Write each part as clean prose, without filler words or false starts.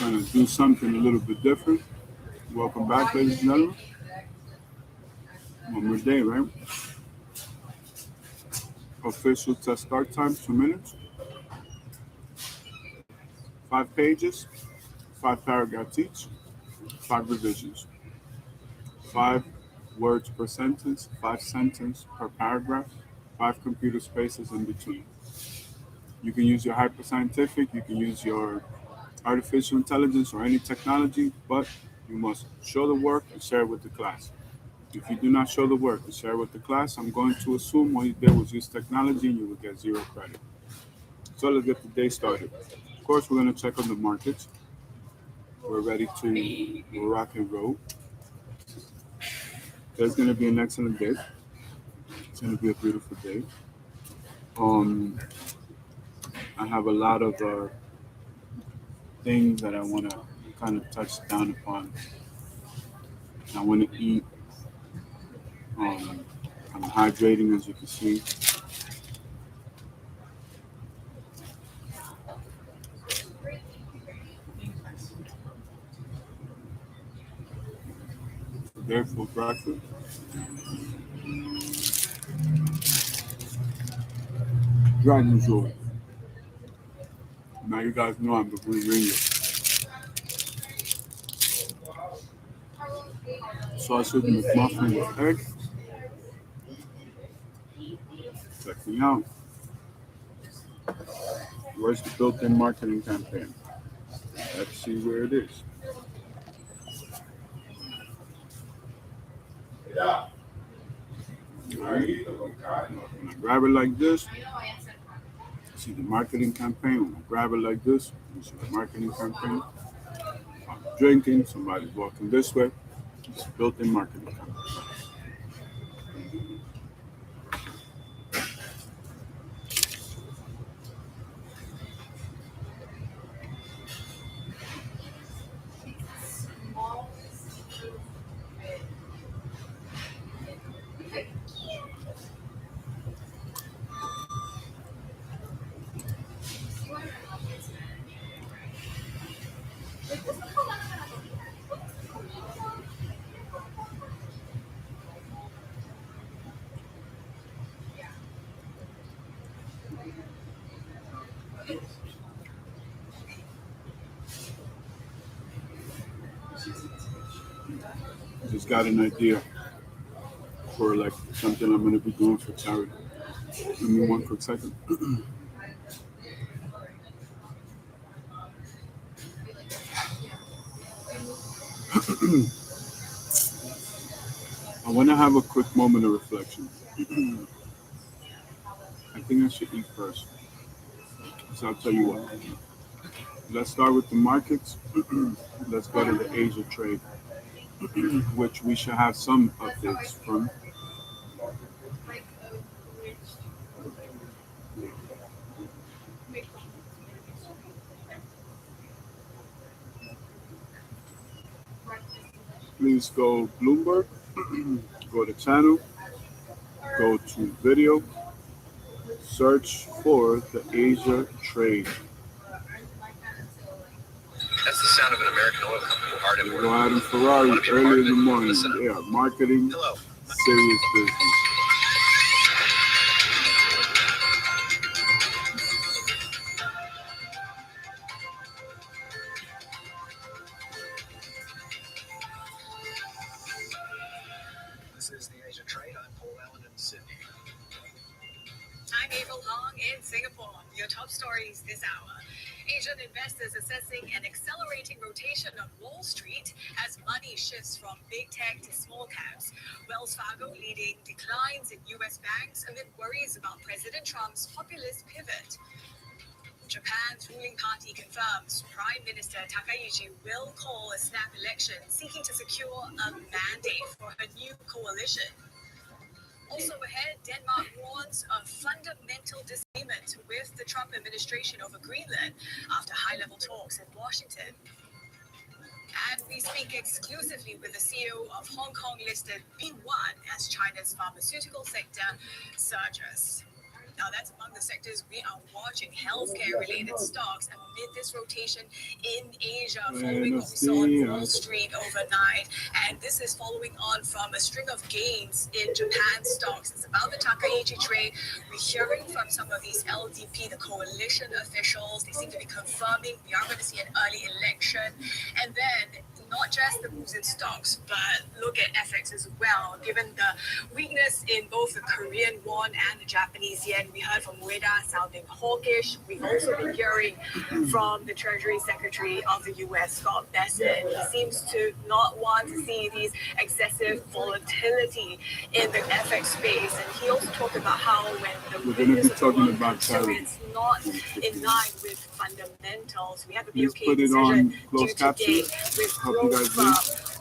Gonna do something a little bit different. Welcome back, ladies and gentlemen. One more day, right? Official test start time, 2 minutes. 5 pages, 5 paragraphs each, 5 revisions. 5 words per sentence, 5 sentences per paragraph, 5 computer spaces in between. You can use your hyperscientific, you can use your artificial intelligence or any technology, but you must show the work and share it with the class. If you do not show the work and share it with the class, I'm going to assume all you did was use technology and you will get 0 credit. So let's get the day started. Of course, we're going to check on the markets. We're ready to rock and roll. It's going to be an excellent day. It's going to be a beautiful day. Um, I have a lot of things that I want to kind of touch down upon. I want to eat. Um, I'm hydrating, as you can see. There for breakfast. Dragon Joy. Now you guys know I'm the Green Ranger. Sausage McMuffin with egg. Check me out. Where's the built-in marketing campaign? Let's see where it is. Alright. When I grab it like this, see the marketing campaign. When I grab it like this, you see the marketing campaign. I'm drinking, somebody's walking this way. It's built-in marketing campaign. Just got an idea for like something I'm gonna be doing for charity. Give me one quick second. I want to have a quick moment of reflection. I think I should eat first. So I'll tell you what. Let's start with the markets. Let's go to the Asia trade, which we should have some updates from. Please go Bloomberg, go to channel, go to video, search for the Asia trade. That's the sound of an American oil company hard at work. Go out in Ferrari early in the morning. Yeah, marketing, Hello. serious business. This is the Asia Trade. I'm Paul Allen in Sydney. I'm April Hong in Singapore. Your top stories this hour. Asian investors assessing an accelerating rotation on Wall Street as money shifts from big tech to small caps. Wells Fargo leading declines in U.S. banks amid worries about President Trump's populist pivot. Japan's ruling party confirms Prime Minister Takaichi will call a snap election seeking to secure a mandate for her new coalition. Also ahead, Denmark warns of fundamental disagreement with the Trump administration over Greenland after high-level talks in Washington. And we speak exclusively with the CEO of Hong Kong-listed B1 as China's pharmaceutical sector surges. Now, that's among the sectors we are watching, healthcare-related stocks amid this rotation in Asia, following what we saw on Wall Street overnight. And this is following on from a string of gains in Japan stocks. It's about the Takaichi trade. We're hearing from some of these LDP, the coalition officials. They seem to be confirming we are going to see an early election. And then not just the moves in stocks, but look at FX as well. Given the weakness in both the Korean won and the Japanese yen, we heard from Ueda sounding hawkish. We've also been hearing from the Treasury Secretary of the US, Scott Bessent. He seems to not want to see these excessive volatility in the FX space. And he also talked about how when the weakness of the won comes through, it's not in line with fundamentals. We have a BOK decision due today with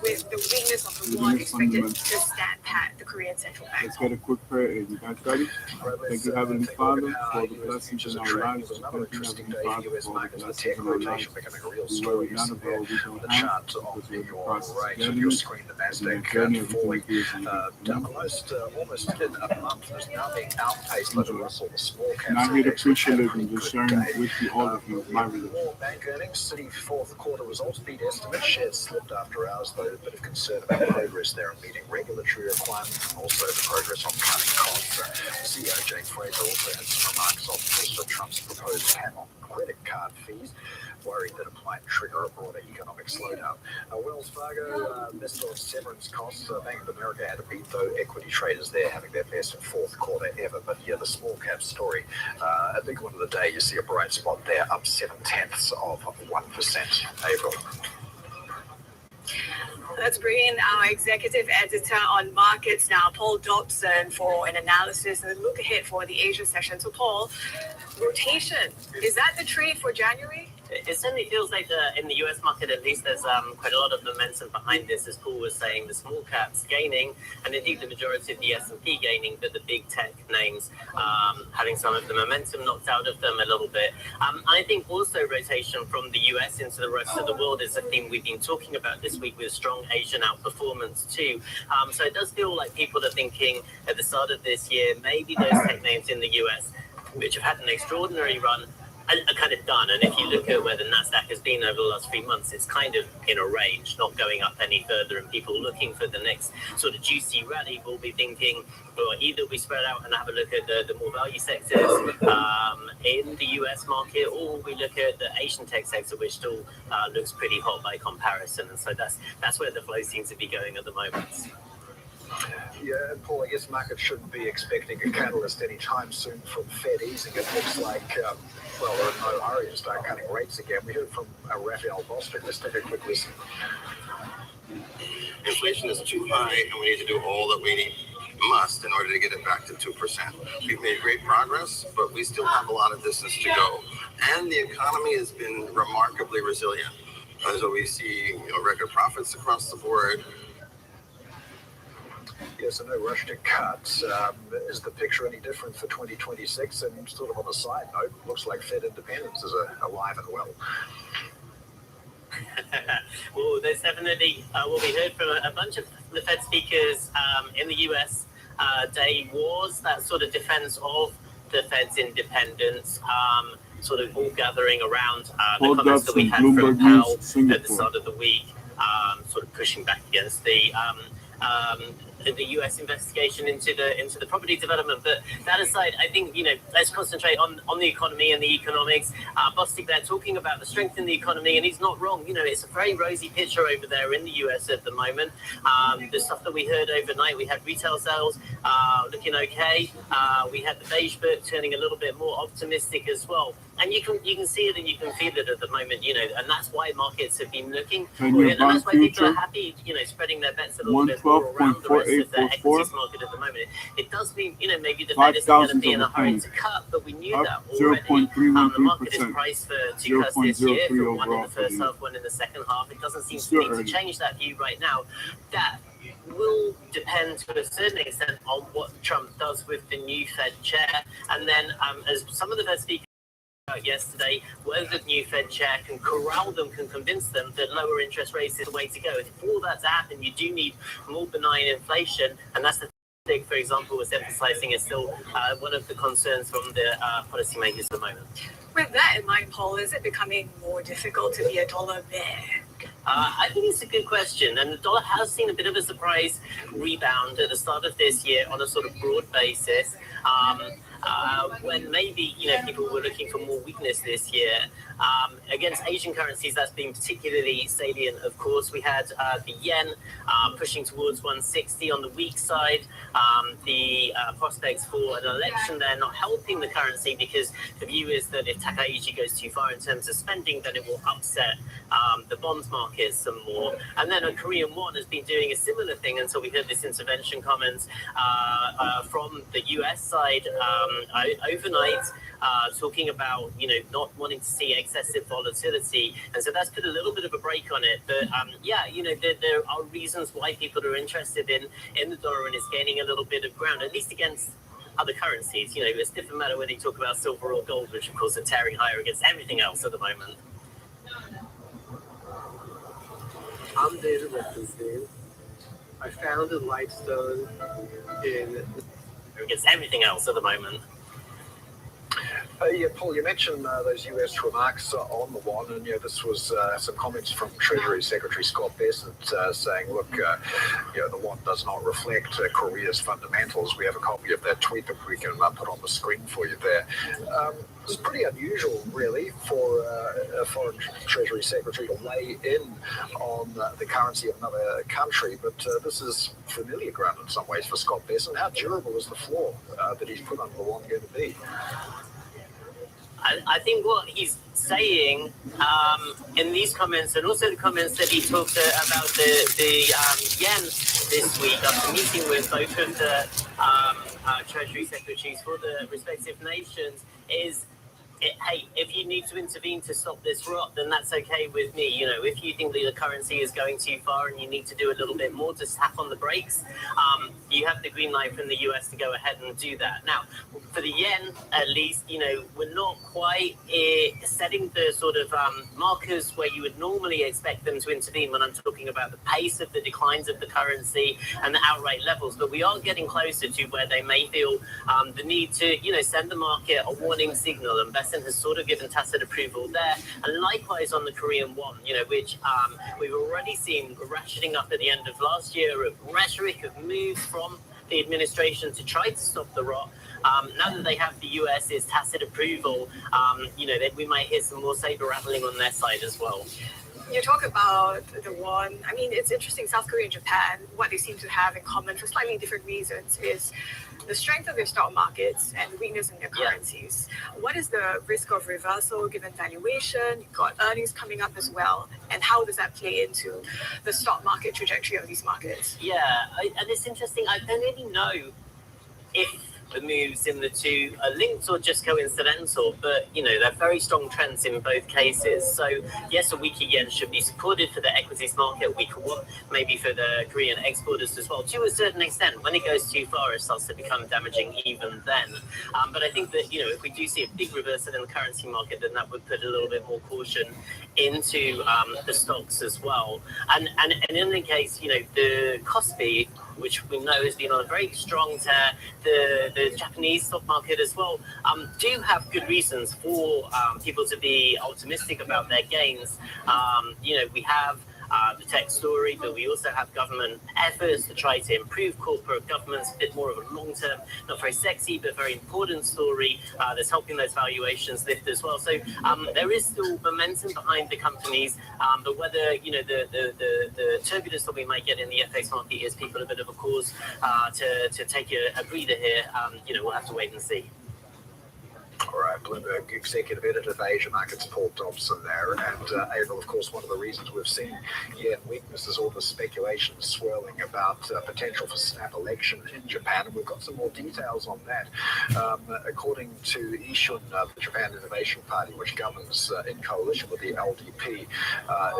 with the weakness of the won expected to stand pat the Korean Central Bank. Let's get a quick prayer. Are you guys ready? Thank you, Heavenly Father, for the blessings in our lives. Thank you, Heavenly Father, for the blessings in our lives. We worry not about what we don't have, because we're in the process of getting it. And the journey, everything we do is in almost in a month is now being outpaced by the Russell, the small cap. Not here to preach religion, just sharing with you all of you my religion. Bank earnings, Citi fourth quarter results beat estimates. Shares slipped after hours, though a bit of concern about progress there in meeting regulatory requirements and also the progress on cutting costs. CEO Jake Fraser also had some remarks on Mr. Trump's proposed ban on credit card fees, worried that it might trigger a broader economic slowdown. Wells Fargo missed on severance costs. Bank of America had a beat, though equity traders there having their best fourth quarter ever. But yeah, the small cap story, a big one of the day. You see a bright spot there, up 0.7%. April. Let's bring in our executive editor on markets now, Paul Dobson, for an analysis and a look ahead for the Asia session. So, Paul, rotation, is that the trade for January? It certainly feels like in the US market, at least, there's quite a lot of momentum behind this. As Paul was saying, the small caps gaining, and indeed the majority of the S&P gaining, but the big tech names having some of the momentum knocked out of them a little bit. I think also rotation from the US into the rest of the world is a theme we've been talking about this week, with strong Asian outperformance too. So it does feel like people are thinking at the start of this year, maybe those tech names in the US, which have had an extraordinary run, are kind of done. And if you look at where the Nasdaq has been over the last 3 months, it's kind of in a range, not going up any further. And people looking for the next sort of juicy rally will be thinking, well, either we spread out and have a look at the more value sectors in the US market, or we look at the Asian tech sector, which still looks pretty hot by comparison. And so that's where the flow seems to be going at the moment. Yeah, and Paul, I guess markets shouldn't be expecting a catalyst anytime soon from Fed easing. It looks like, well, they're in no hurry to start cutting rates again. We heard from Raphael Boston. Let's take a quick listen. Inflation is too high, and we need to do all that we must in order to get it back to 2%. We've made great progress, but we still have a lot of distance to go. And the economy has been remarkably resilient. So we see record profits across the board. Yes, so no rush to cuts. Is the picture any different for 2026? And sort of on a side note, looks like Fed independence is alive and well. Well, there's definitely what we heard from a bunch of the Fed speakers in the US day was that sort of defense of the Fed's independence, sort of all gathering around the comments that we had from Powell at the start of the week, sort of pushing back against the US investigation into the property development. But that aside, I think let's concentrate on the economy and the economics. Bostic there talking about the strength in the economy, and he's not wrong. It's a very rosy picture over there in the US at the moment. The stuff that we heard overnight, we had retail sales looking okay. We had the beige book turning a little bit more optimistic as well. And you can see it and you can feel it at the moment, and that's why markets have been looking for it, and that's why people are happy, spreading their bets a little bit more around the rest of the equities market at the moment. It does mean, maybe the Fed isn't going to be in a hurry to cut, but we knew that already. The market is priced for 2 cuts this year, for one in the first half, one in the second half. It doesn't seem to need to change that view right now. That will depend to a certain extent on what Trump does with the new Fed chair, and then as some of the Fed speakers yesterday, whether the new Fed chair can corral them, can convince them that lower interest rates is the way to go. If all that to happen, you do need more benign inflation, and that's the for example, was emphasizing is still one of the concerns from the policymakers at the moment. With that in mind, Paul, is it becoming more difficult to be a dollar bear? I think it's a good question, and the dollar has seen a bit of a surprise rebound at the start of this year on a sort of broad basis. When maybe people were looking for more weakness this year against Asian currencies, that's been particularly salient. Of course, we had the yen pushing towards 160 on the weak side. The prospects for an election there not helping the currency, because the view is that if Takaichi goes too far in terms of spending, then it will upset the bond market some more. And then a Korean won has been doing a similar thing until we heard this intervention comments from the US side overnight, talking about not wanting to see excessive volatility, and so that's put a little bit of a brake on it. But there are reasons why people are interested in the dollar, and it's gaining a little bit of ground, at least against other currencies. It's a different matter whether you talk about silver or gold, which of course are tearing higher against everything else at the moment. I'm David Lichtenstein. I founded Lightstone against everything else at the moment. Yeah, Paul, you mentioned those US remarks on the won, and this was some comments from Treasury Secretary Scott Bessent saying, look, the won does not reflect Korea's fundamentals. We have a copy of that tweet that we can put on the screen for you there. It's pretty unusual, really, for a foreign Treasury Secretary to weigh in on the currency of another country, but this is familiar ground in some ways for Scott Bessent. How durable is the floor that he's put on the won going to be? I think what he's saying in these comments, and also the comments that he talked about the yen this week after meeting with both of the Treasury Secretaries for the respective nations, is hey, if you need to intervene to stop this rot, then that's okay with me. If you think that the currency is going too far and you need to do a little bit more to tap on the brakes, you have the green light from the US to go ahead and do that. Now, for the yen, at least, we're not quite setting the sort of markers where you would normally expect them to intervene when I'm talking about the pace of the declines of the currency and the outright levels. But we are getting closer to where they may feel the need to, send the market a warning signal. And Bessent has sort of given tacit approval there. And likewise on the Korean won, which we've already seen ratcheting up at the end of last year, of rhetoric of moves from the administration to try to stop the rot. Now that they have the US's tacit approval, that we might hear some more saber rattling on their side as well. You talk about the won. I mean, it's interesting. South Korea and Japan, what they seem to have in common for slightly different reasons is the strength of their stock markets and the weakness in their currencies. Yeah. What is the risk of reversal given valuation? You've got earnings coming up as well. And how does that play into the stock market trajectory of these markets? Yeah, and it's interesting. I don't really know if the moves in the two are linked or just coincidental, but they're very strong trends in both cases. So yes, a weaker yen should be supported for the equities market, a weaker won maybe for the Korean exporters as well, to a certain extent. When it goes too far, it starts to become damaging even then. But I think that if we do see a big reversal in the currency market, then that would put a little bit more caution into the stocks as well. And in any case, the Kospi, which we know has been on a very strong tear, the Japanese stock market as well, do have good reasons for people to be optimistic about their gains. We have the tech story, but we also have government efforts to try to improve corporate governance, a bit more of a long-term, not very sexy, but very important story that's helping those valuations lift as well. So there is still momentum behind the companies, but whether, the turbulence that we might get in the FX market gives people a bit of a cause to take a breather here, we'll have to wait and see. All right, Bloomberg Executive Editor for Asia Markets, Paul Dobson there. And April, of course, one of the reasons we've seen yen weakness is all the speculation swirling about potential for snap election in Japan. And we've got some more details on that. According to Ishun, the Japan Innovation Party, which governs in coalition with the LDP,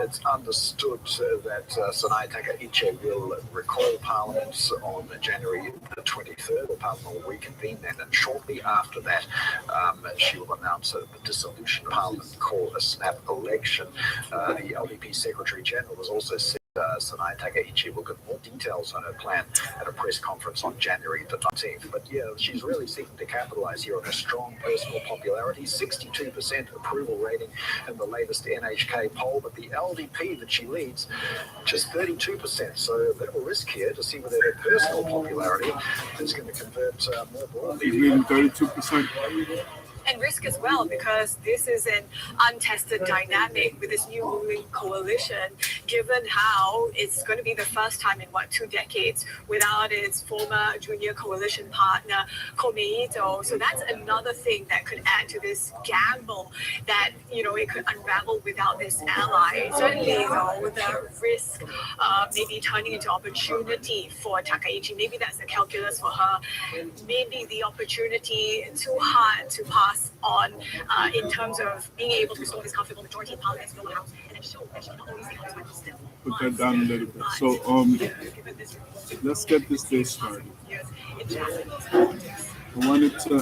it's understood that Sanai Takaichi will recall Parliament on January the 23rd, or Parliament will reconvene then, and shortly after that, she will announce the dissolution of Parliament, call a snap election. The LDP Secretary General was also Sanai Takaichi will give more details on her plan at a press conference on January the 19th. But yeah, she's really seeking to capitalize here on her strong personal popularity, 62% approval rating in the latest NHK poll, but the LDP that she leads, just 32%. So a bit of a risk here to see whether her personal popularity is going to convert more broadly. He's leading 32%. And risk as well, because this is an untested dynamic with this new ruling coalition, given how it's going to be the first time in 2 decades without its former junior coalition partner, Komeito. So that's another thing that could add to this gamble that, it could unravel without this ally. Certainly, though, the risk maybe turning into opportunity for Takaichi. Maybe that's the calculus for her. Maybe the opportunity too hard to pass on in terms of being able to restore this comfortable majority in Parliament to fill the House and then show that she can not always stay on this still. Put that down a little bit. So let's get this day started. I wanted to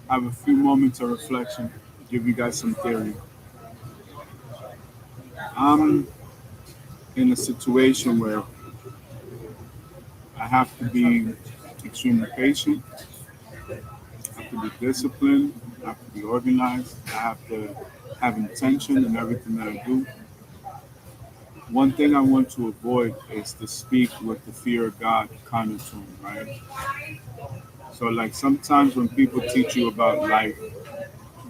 have a few moments of reflection, give you guys some theory. I'm in a situation where I have to be extremely patient. I have to be disciplined. I have to be organized. I have to have intention in everything that I do. One thing I want to avoid is to speak with the fear of God connotation, right? So, like sometimes when people teach you about life,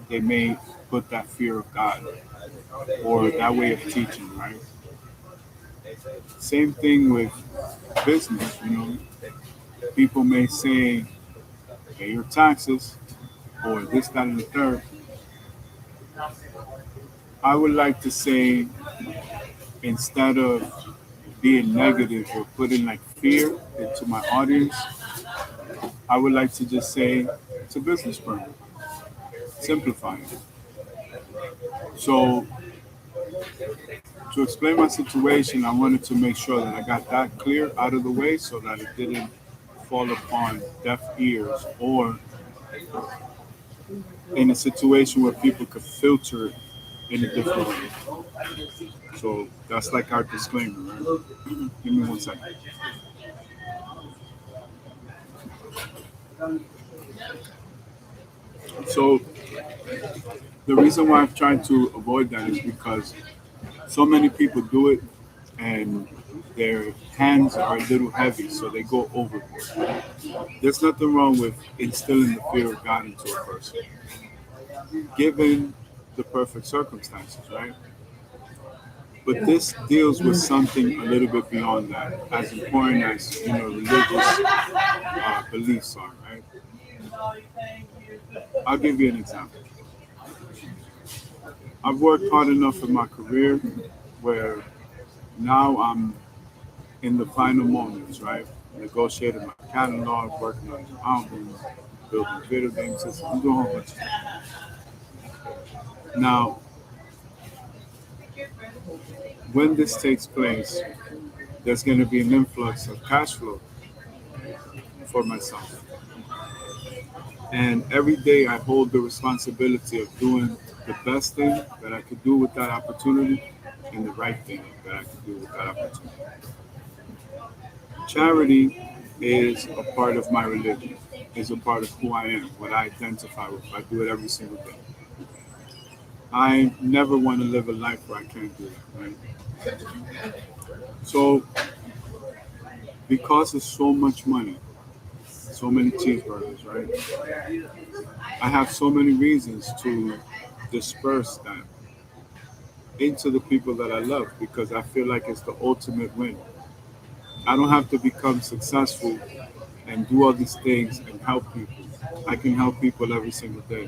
they may put that fear of God or that way of teaching, right? Same thing with business, People may say, pay your taxes or this, that, and the third. I would like to say, instead of being negative or putting like fear into my audience, I would like to just say it's a business permit. Simplify it. So to explain my situation, I wanted to make sure that I got that clear out of the way so that it didn't fall upon deaf ears or in a situation where people could filter it in a different way. So that's like our disclaimer, right? Give me 1 second. So the reason why I've tried to avoid that is because so many people do it and their hands are a little heavy, so they go overboard. There's nothing wrong with instilling the fear of God into a person, given the perfect circumstances, right? But this deals with something a little bit beyond that, as important as religious beliefs are, right? I'll give you an example. I've worked hard enough in my career where now I'm in the final moments, right? Negotiating my catalog, working on the album, building video game systems, I'm doing a whole bunch of stuff. Now, when this takes place, there's going to be an influx of cash flow for myself. And every day I hold the responsibility of doing the best thing that I could do with that opportunity and the right thing that I could do with that opportunity. Charity is a part of my religion, is a part of who I am, what I identify with. I do it every single day. I never want to live a life where I can't do that, right? So, because it's so much money, so many cheeseburgers, right? I have so many reasons to disperse that into the people that I love because I feel like it's the ultimate win. I don't have to become successful and do all these things and help people. I can help people every single day.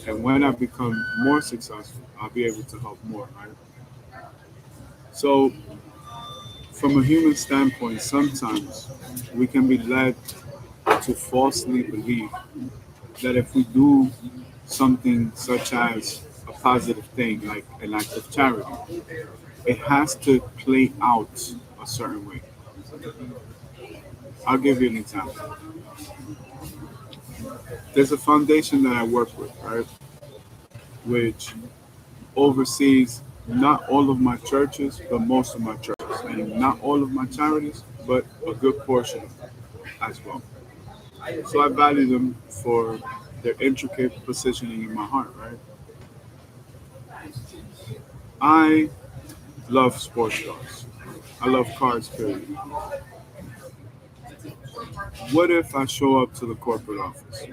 And when I become more successful, I'll be able to help more, right? So, from a human standpoint, sometimes we can be led to falsely believe that if we do something such as a positive thing, like an act of charity, it has to play out a certain way. I'll give you an example. There's a foundation that I work with, right, which oversees not all of my churches, but most of my churches, and not all of my charities, but a good portion of them as well. So I value them for their intricate positioning in my heart, right? I love sports cars. I love cars, period. What if I show up to the corporate office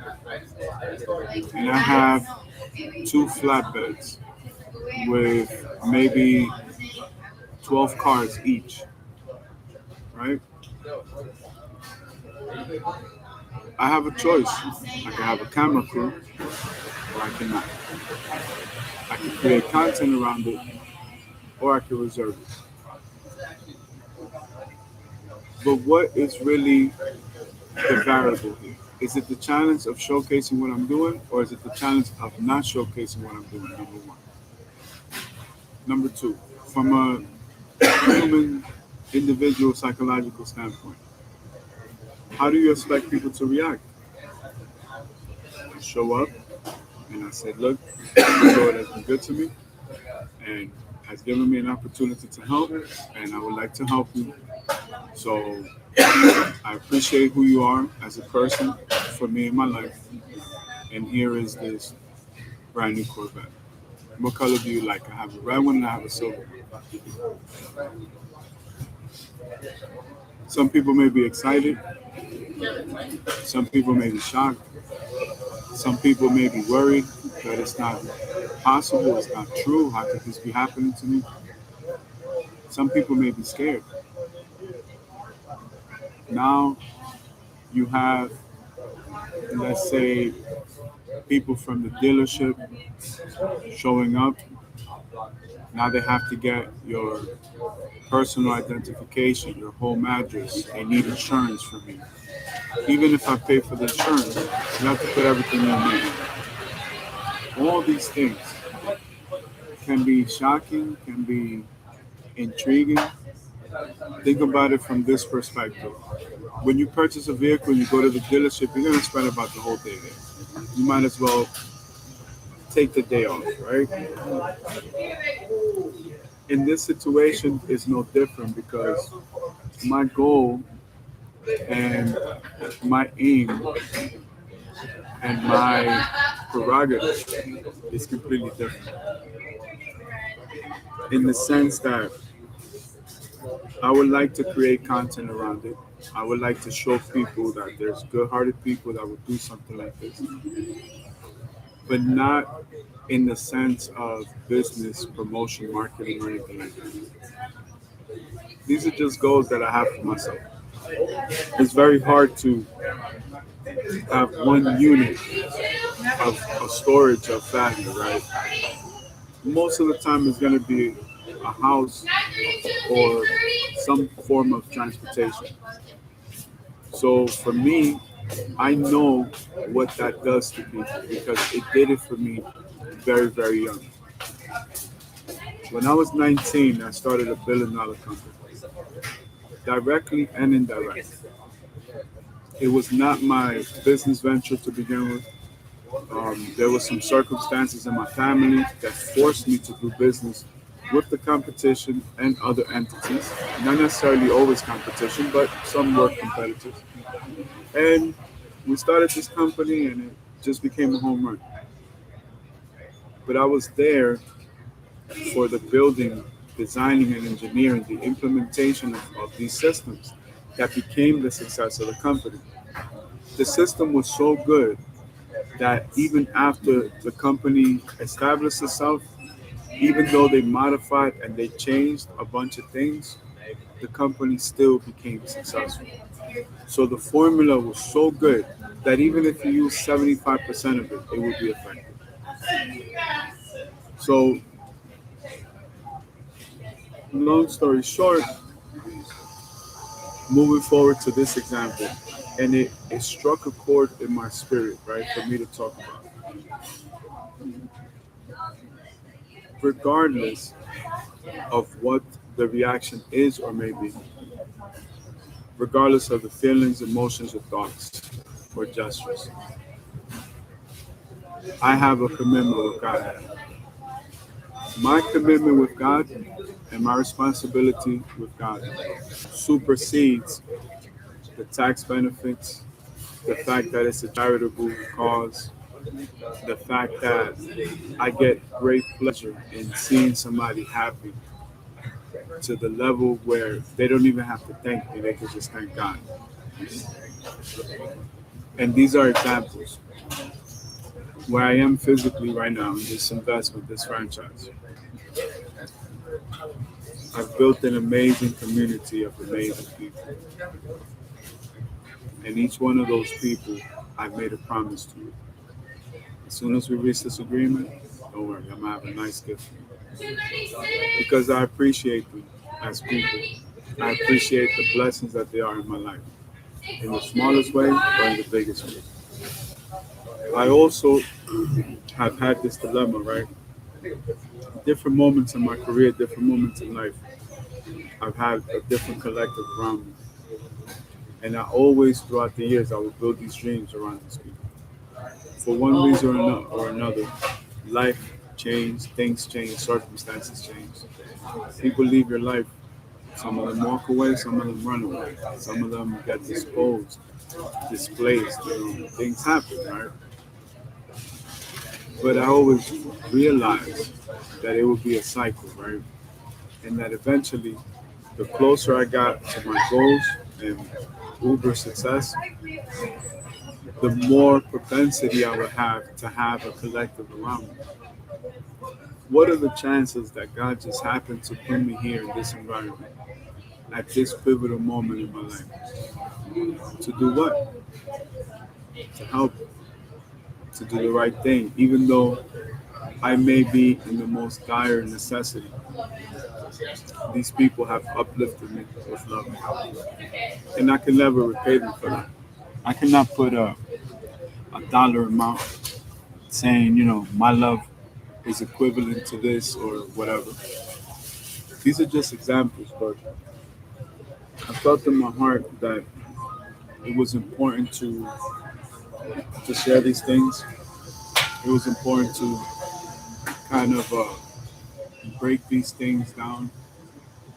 and I have two flatbeds with maybe 12 cars each, right? I have a choice. I can have a camera crew or I cannot. I can create content around it or I can reserve it. But what is really the variable here? Is it the challenge of showcasing what I'm doing or is it the challenge of not showcasing what I'm doing? Number one. Number two, from a human, individual, psychological standpoint, how do you expect people to react? I show up and I said, look, Lord has been good to me and has given me an opportunity to help, and I would like to help you. So I appreciate who you are as a person for me in my life, and here is this brand new Corvette. What color do you like? I have a red one and I have a silver one. Some people may be excited, some people may be shocked, some people may be worried that it's not possible, it's not true. How could this be happening to me? Some people may be scared. Now you have, let's say, people from the dealership showing up. Now they have to get your personal identification, your home address. They need insurance from you. Even if I pay for the insurance, you have to put everything in there. All these things can be shocking, can be intriguing. Think about it from this perspective. When you purchase a vehicle, you go to the dealership, you're going to spend about the whole day there. You might as well take the day off, right? In this situation, it's no different because my goal and my aim and my prerogative is completely different. In the sense that I would like to create content around it. I would like to show people that there's good-hearted people that would do something like this, but not in the sense of business, promotion, marketing, or anything like that. These are just goals that I have for myself. It's very hard to have one unit of storage of value, right? Most of the time, it's going to be a house or some form of transportation. So for me, I know what that does to people because it did it for me very, very young. When I was 19, I started a $1 billion company, directly and indirectly. It was not my business venture to begin with. There were some circumstances in my family that forced me to do business with the competition and other entities. Not necessarily always competition, but some were competitors. And we started this company and it just became a home run. But I was there for the building, designing, and engineering, the implementation of these systems that became the success of the company. The system was so good that even after the company established itself, even though they modified and they changed a bunch of things, the company still became successful. So the formula was so good that even if you use 75% of it, it would be effective. So, long story short, moving forward to this example, and it struck a chord in my spirit, right, for me to talk about. Regardless of what the reaction is or may be, regardless of the feelings, emotions, or thoughts or gestures, I have a commitment with God. My commitment with God and my responsibility with God supersedes the tax benefits, the fact that it's a charitable cause, the fact that I get great pleasure in seeing somebody happy to the level where they don't even have to thank me, they can just thank God. And these are examples where I am physically right now in this investment, this franchise. I've built an amazing community of amazing people. And each one of those people, I've made a promise to you. As soon as we reach this agreement, don't worry, I'm gonna have a nice gift for you. Because I appreciate them as people. I appreciate the blessings that they are in my life, in the smallest way or in the biggest way. I also have had this dilemma, right? Different moments in my career, different moments in life, I've had a different collective around me. And I always, throughout the years, I would build these dreams around these people. For one reason or another, life changed, things change, circumstances change. People leave your life. Some of them walk away, some of them run away, some of them get disposed, displaced. Things happen, right? But I always realized that it would be a cycle, right? And that eventually, the closer I got to my goals and uber success, the more propensity I would have to have a collective around me. What are the chances that God just happened to put me here in this environment at this pivotal moment in my life? To do what? To help, to do the right thing, even though I may be in the most dire necessity. These people have uplifted me with love and help, and I can never repay them for that. I cannot put a dollar amount saying, my love is equivalent to this or whatever. These are just examples, but I felt in my heart that it was important to share these things. It was important to kind of break these things down.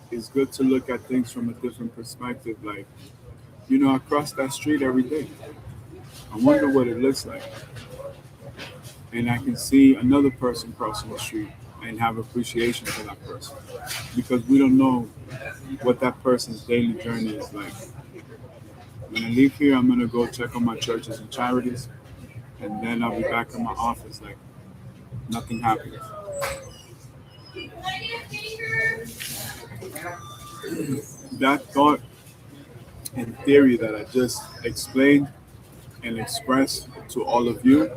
It's good to look at things from a different perspective. Like, I cross that street every day. I wonder what it looks like. And I can see another person crossing the street and have appreciation for that person. Because we don't know what that person's daily journey is like. When I leave here, I'm going to go check on my churches and charities. And then I'll be back in my office like nothing happened. That thought and theory that I just explained and expressed to all of you,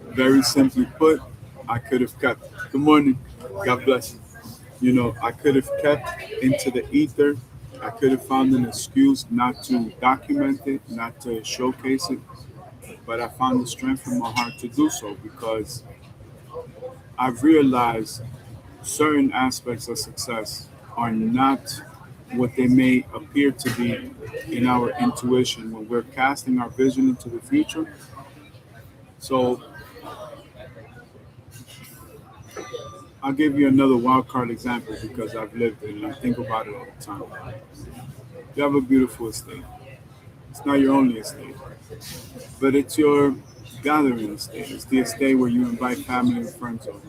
very simply put, I could have kept. Good morning. God bless you. I could have kept into the ether. I could have found an excuse not to document it, not to showcase it, but I found the strength in my heart to do so because I've realized certain aspects of success are not what they may appear to be in our intuition when we're casting our vision into the future. So I'll give you another wild card example because I've lived it and I think about it all the time. You have a beautiful estate. It's not your only estate, but it's your gathering estate. It's the estate where you invite family and friends over.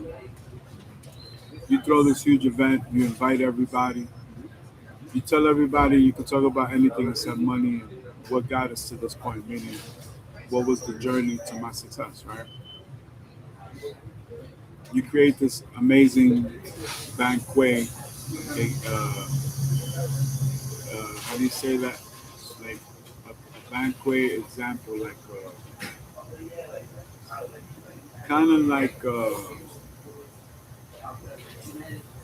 You throw this huge event, you invite everybody, you tell everybody you can talk about anything except money and what got us to this point, meaning what was the journey to my success, right? You create this amazing banquet, uh, how do you say that? Like a banquet example, like kind of like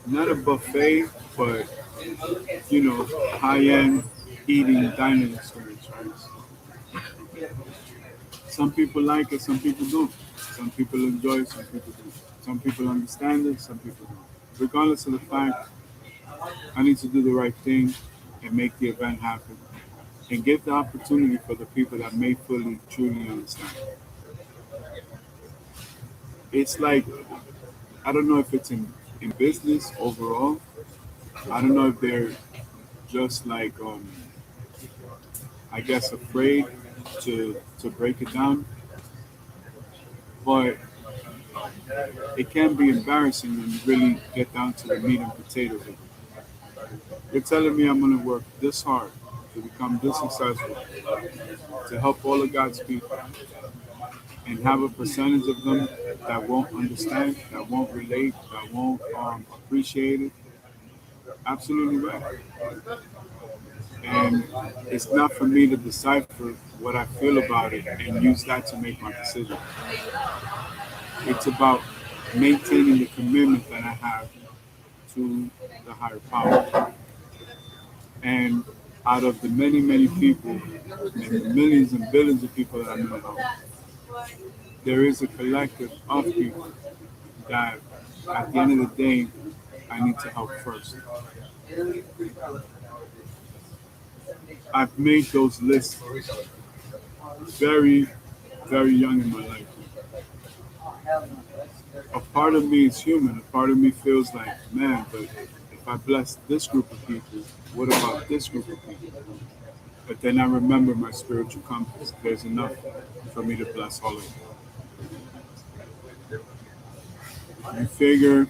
not a buffet, but high end eating dining experience, right? Some people like it, some people don't. Some people enjoy it, some people don't. Some people understand it, some people don't. Regardless of the fact, I need to do the right thing and make the event happen and give the opportunity for the people that may fully, truly understand. It's like I don't know if it's in business overall. I don't know if they're just like I guess afraid to break it down, but it can be embarrassing when you really get down to the meat and potatoes of it. You're telling me I'm going to work this hard to become this successful, to help all of God's people, and have a percentage of them that won't understand, that won't relate, that won't appreciate it. Absolutely right. And it's not for me to decipher what I feel about it and use that to make my decision. It's about maintaining the commitment that I have to the higher power. And out of the many, many people, and the millions and billions of people that I'm going to help, there is a collective of people that at the end of the day, I need to help first. I've made those lists very, very young in my life. A part of me is human. A part of me feels like, man, but if I bless this group of people, what about this group of people? But then I remember my spiritual compass. There's enough for me to bless all of them. You figure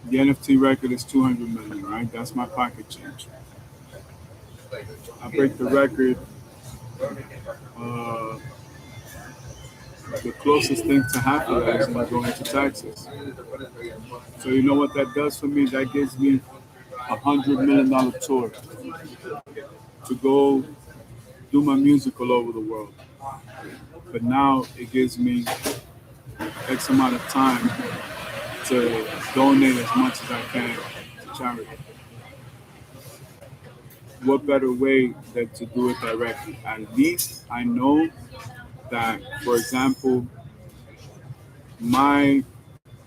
the NFT record is 200 million, right? That's my pocket change. I break the record. Uh, the closest thing to half of that is when I go into taxes. So you know what that does for me? That gives me $100 million tour to go do my music all over the world. But now it gives me X amount of time to donate as much as I can to charity. What better way than to do it directly? At least I know that, for example, my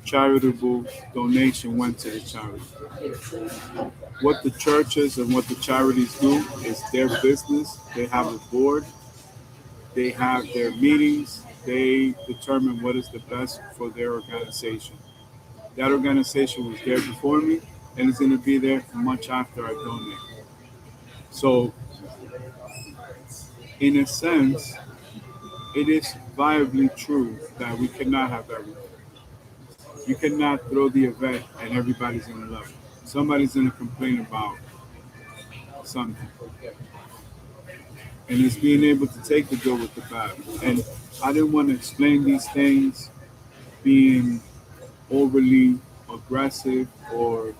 charitable donation went to the charity. What the churches and what the charities do is their business. They have a board, they have their meetings, they determine what is the best for their organization. That organization was there before me and it's going to be there much after I donate. So, in a sense, it is viably true that we cannot have everything. You cannot throw the event and everybody's going to love it. Somebody's going to complain about something. And it's being able to take the good with the bad. And I didn't want to explain these things being overly aggressive or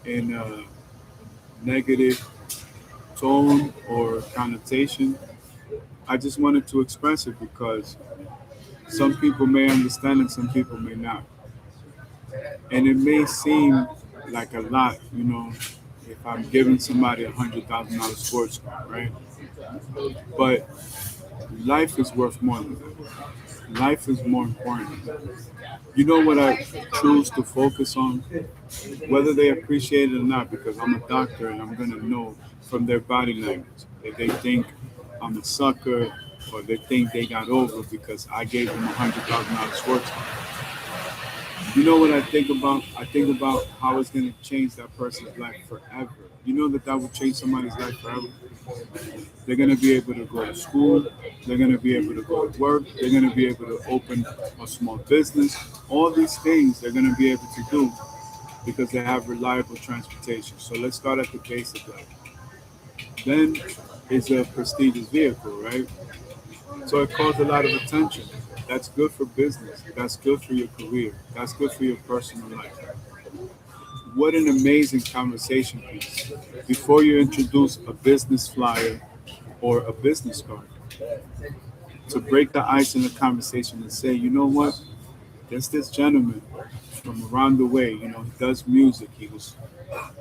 in a negative tone or connotation. I just wanted to express it because some people may understand and some people may not. And it may seem like a lot, if I'm giving somebody $100,000 sports car, right? But life is worth more than that. Life is more important. You know what I choose to focus on? Whether they appreciate it or not, because I'm a doctor and I'm going to know from their body language if they think I'm a sucker or they think they got over because I gave them $100,000 sports car. You know what I think about? I think about how it's going to change that person's life forever. You know that will change somebody's life forever. They're going to be able to go to school. They're going to be able to go to work. They're going to be able to open a small business. All these things they're going to be able to do because they have reliable transportation. So let's start at the base of that. Then it's a prestigious vehicle, right? So it calls a lot of attention. That's good for business. That's good for your career. That's good for your personal life. What an amazing conversation piece. Before you introduce a business flyer or a business card, to break the ice in the conversation and say, you know what? There's this gentleman from around the way, he does music. He was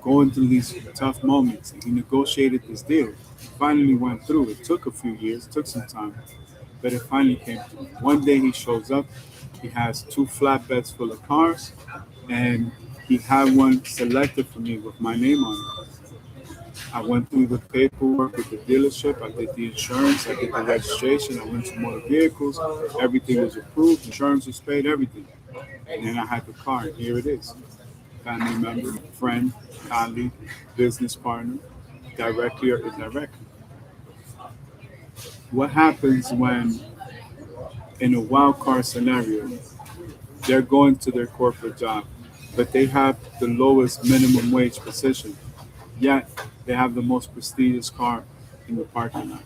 going through these tough moments and he negotiated this deal. Finally went through. It took a few years, took some time, but it finally came through. One day he shows up, he has two flatbeds full of cars, and he had one selected for me with my name on it. I went through the paperwork with the dealership, I did the insurance, I did the registration, I went to motor vehicles, everything was approved, insurance was paid, everything. And then I had the car, and here it is. Family member, friend, colleague, business partner, directly or indirectly. What happens when, in a wild card scenario, they're going to their corporate job, but they have the lowest minimum wage position, yet they have the most prestigious car in the parking lot,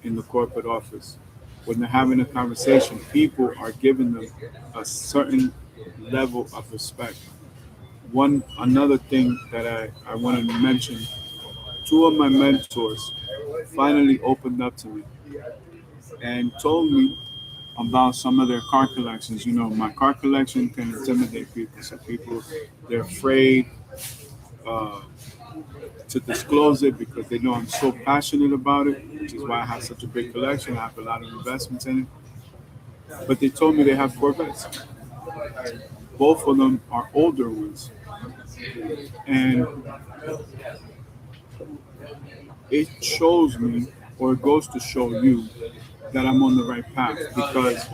in the corporate office. When they're having a conversation, people are giving them a certain level of respect. One another thing that I wanted to mention, two of my mentors finally opened up to me and told me about some of their car collections. You know, my car collection can intimidate people. So people, they're afraid uh, to disclose it because they know I'm so passionate about it, which is why I have such a big collection. I have a lot of investments in it. But they told me they have Corvettes. Both of them are older ones. And it shows me, or it goes to show you, that I'm on the right path because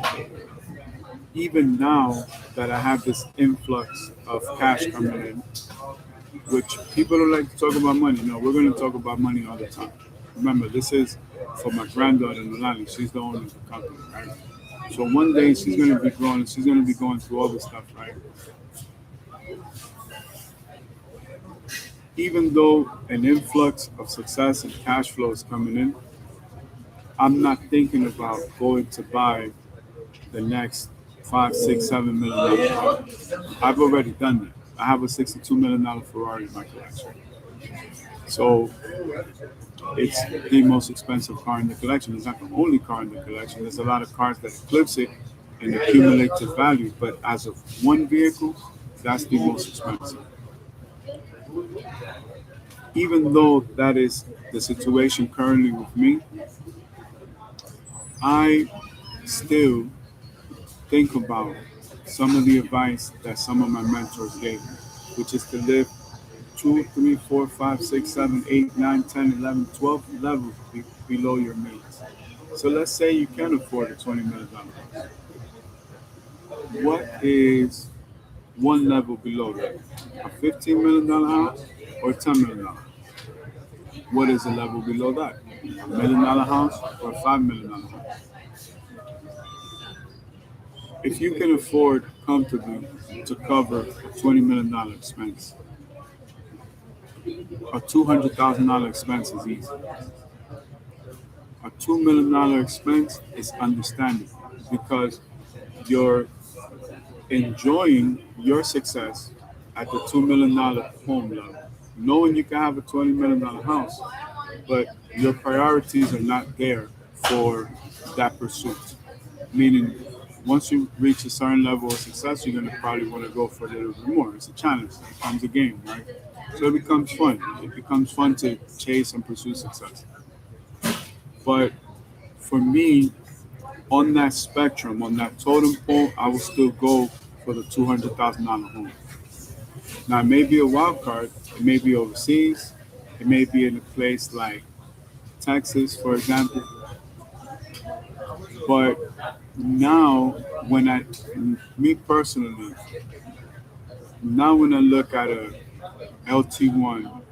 even now that I have this influx of cash coming in, which people don't like to talk about money. No, we're going to talk about money all the time. Remember, this is for my granddaughter, Nolani. She's the owner of the company, right? So one day she's going to be grown and she's going to be going through all this stuff, right? Even though an influx of success and cash flow is coming in, I'm not thinking about going to buy the next 5, 6, 7 million dollar car. I've already done that. I have a $62 million Ferrari in my collection. So it's the most expensive car in the collection. It's not the only car in the collection. There's a lot of cars that eclipse it and accumulate to value. But as of one vehicle, that's the most expensive. Even though that is the situation currently with me, I still think about some of the advice that some of my mentors gave me, which is to live 2, 3, 4, 5, 6, 7, 8, 9, 10, 11, 12 levels below your means. So let's say you can afford a $20 million house. What is one level below that? A $15 million house or a $10 million? What is a level below that? $1 million house or a $5 million house? If you can afford comfortably to cover a $20 million expense, a $200,000 expense is easy. A $2 million expense is understandable because you're enjoying your success at the $2 million home level, knowing you can have a $20 million house, but your priorities are not there for that pursuit. Meaning, once you reach a certain level of success, you're gonna probably want to go for a little bit more. It's a challenge. It becomes a game, right? So it becomes fun. It becomes fun to chase and pursue success. But for me, on that spectrum, on that totem pole, I will still go for the $200,000 home. Now, it may be a wild card. It may be overseas. It may be in a place like Texas, for example. But now, when me personally, now when I look at a LT1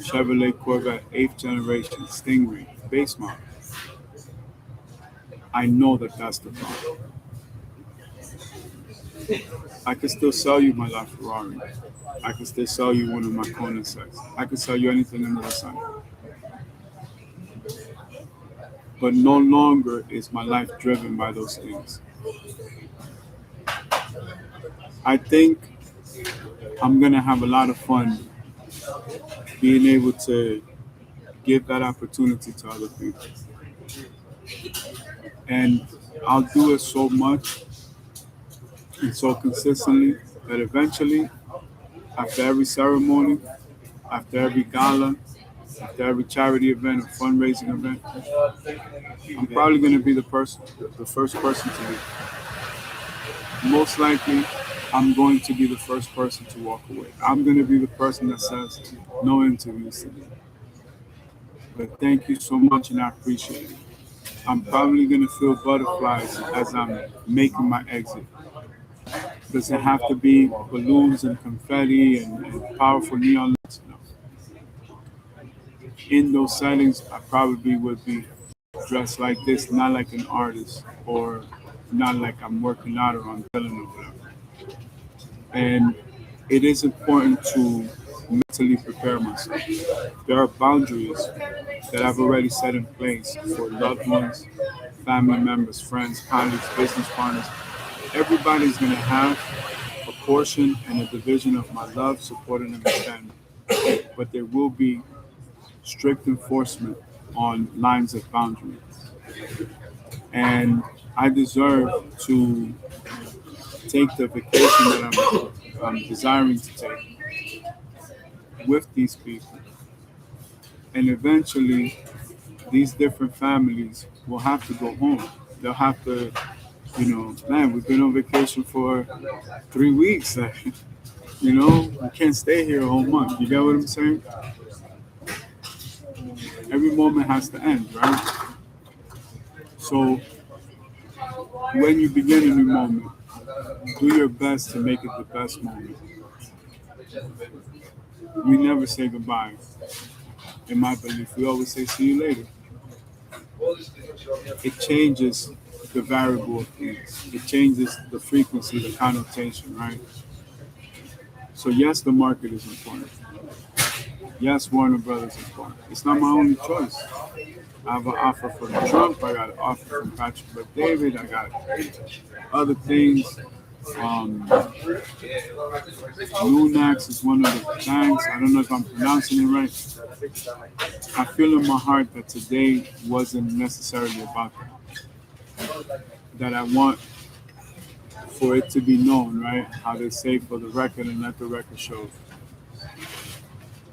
Chevrolet Corvette 8th generation Stingray base model, I know that that's the car. I can still sell you my LaFerrari. I can still sell you one of my Koenigseggs. I can sell you anything under the sun. But no longer is my life driven by those things. I think I'm gonna have a lot of fun being able to give that opportunity to other people. And I'll do it so much and so consistently that eventually, after every ceremony, after every gala, after every charity event or fundraising event, I'm probably going to be the first person to leave. Most likely, I'm going to be the first person to walk away. I'm going to be the person that says no interviews today. But thank you so much, and I appreciate it. I'm probably going to feel butterflies as I'm making my exit. Does it have to be balloons and confetti and powerful neon lights? No. In those settings, I probably would be dressed like this, not like an artist or not like I'm working out or on film or whatever. And it is important to mentally prepare myself. There are boundaries that I've already set in place for loved ones, family members, friends, colleagues, business partners. Everybody's going to have a portion and a division of my love, support, and understanding. But there will be strict enforcement on lines of boundary. And I deserve to take the vacation that I'm desiring to take with these people. And eventually, these different families will have to go home. They'll have to, man, we've been on vacation for 3 weeks. We can't stay here a whole month. You get what I'm saying? Every moment has to end, right? So when you begin a new moment, do your best to make it the best moment. We never say goodbye. In my belief, we always say see you later. It changes the variable of things. It changes the frequency, the connotation, right? So yes, the market is important. Yes, Warner Brothers is important. It's not my only choice. I have an offer from Trump. I got an offer from Patrick but David. I got other things. Lunax is one of the banks. I don't know if I'm pronouncing it right. I feel in my heart that today wasn't necessarily about that. That I want for it to be known, right? How they say for the record and let the record show.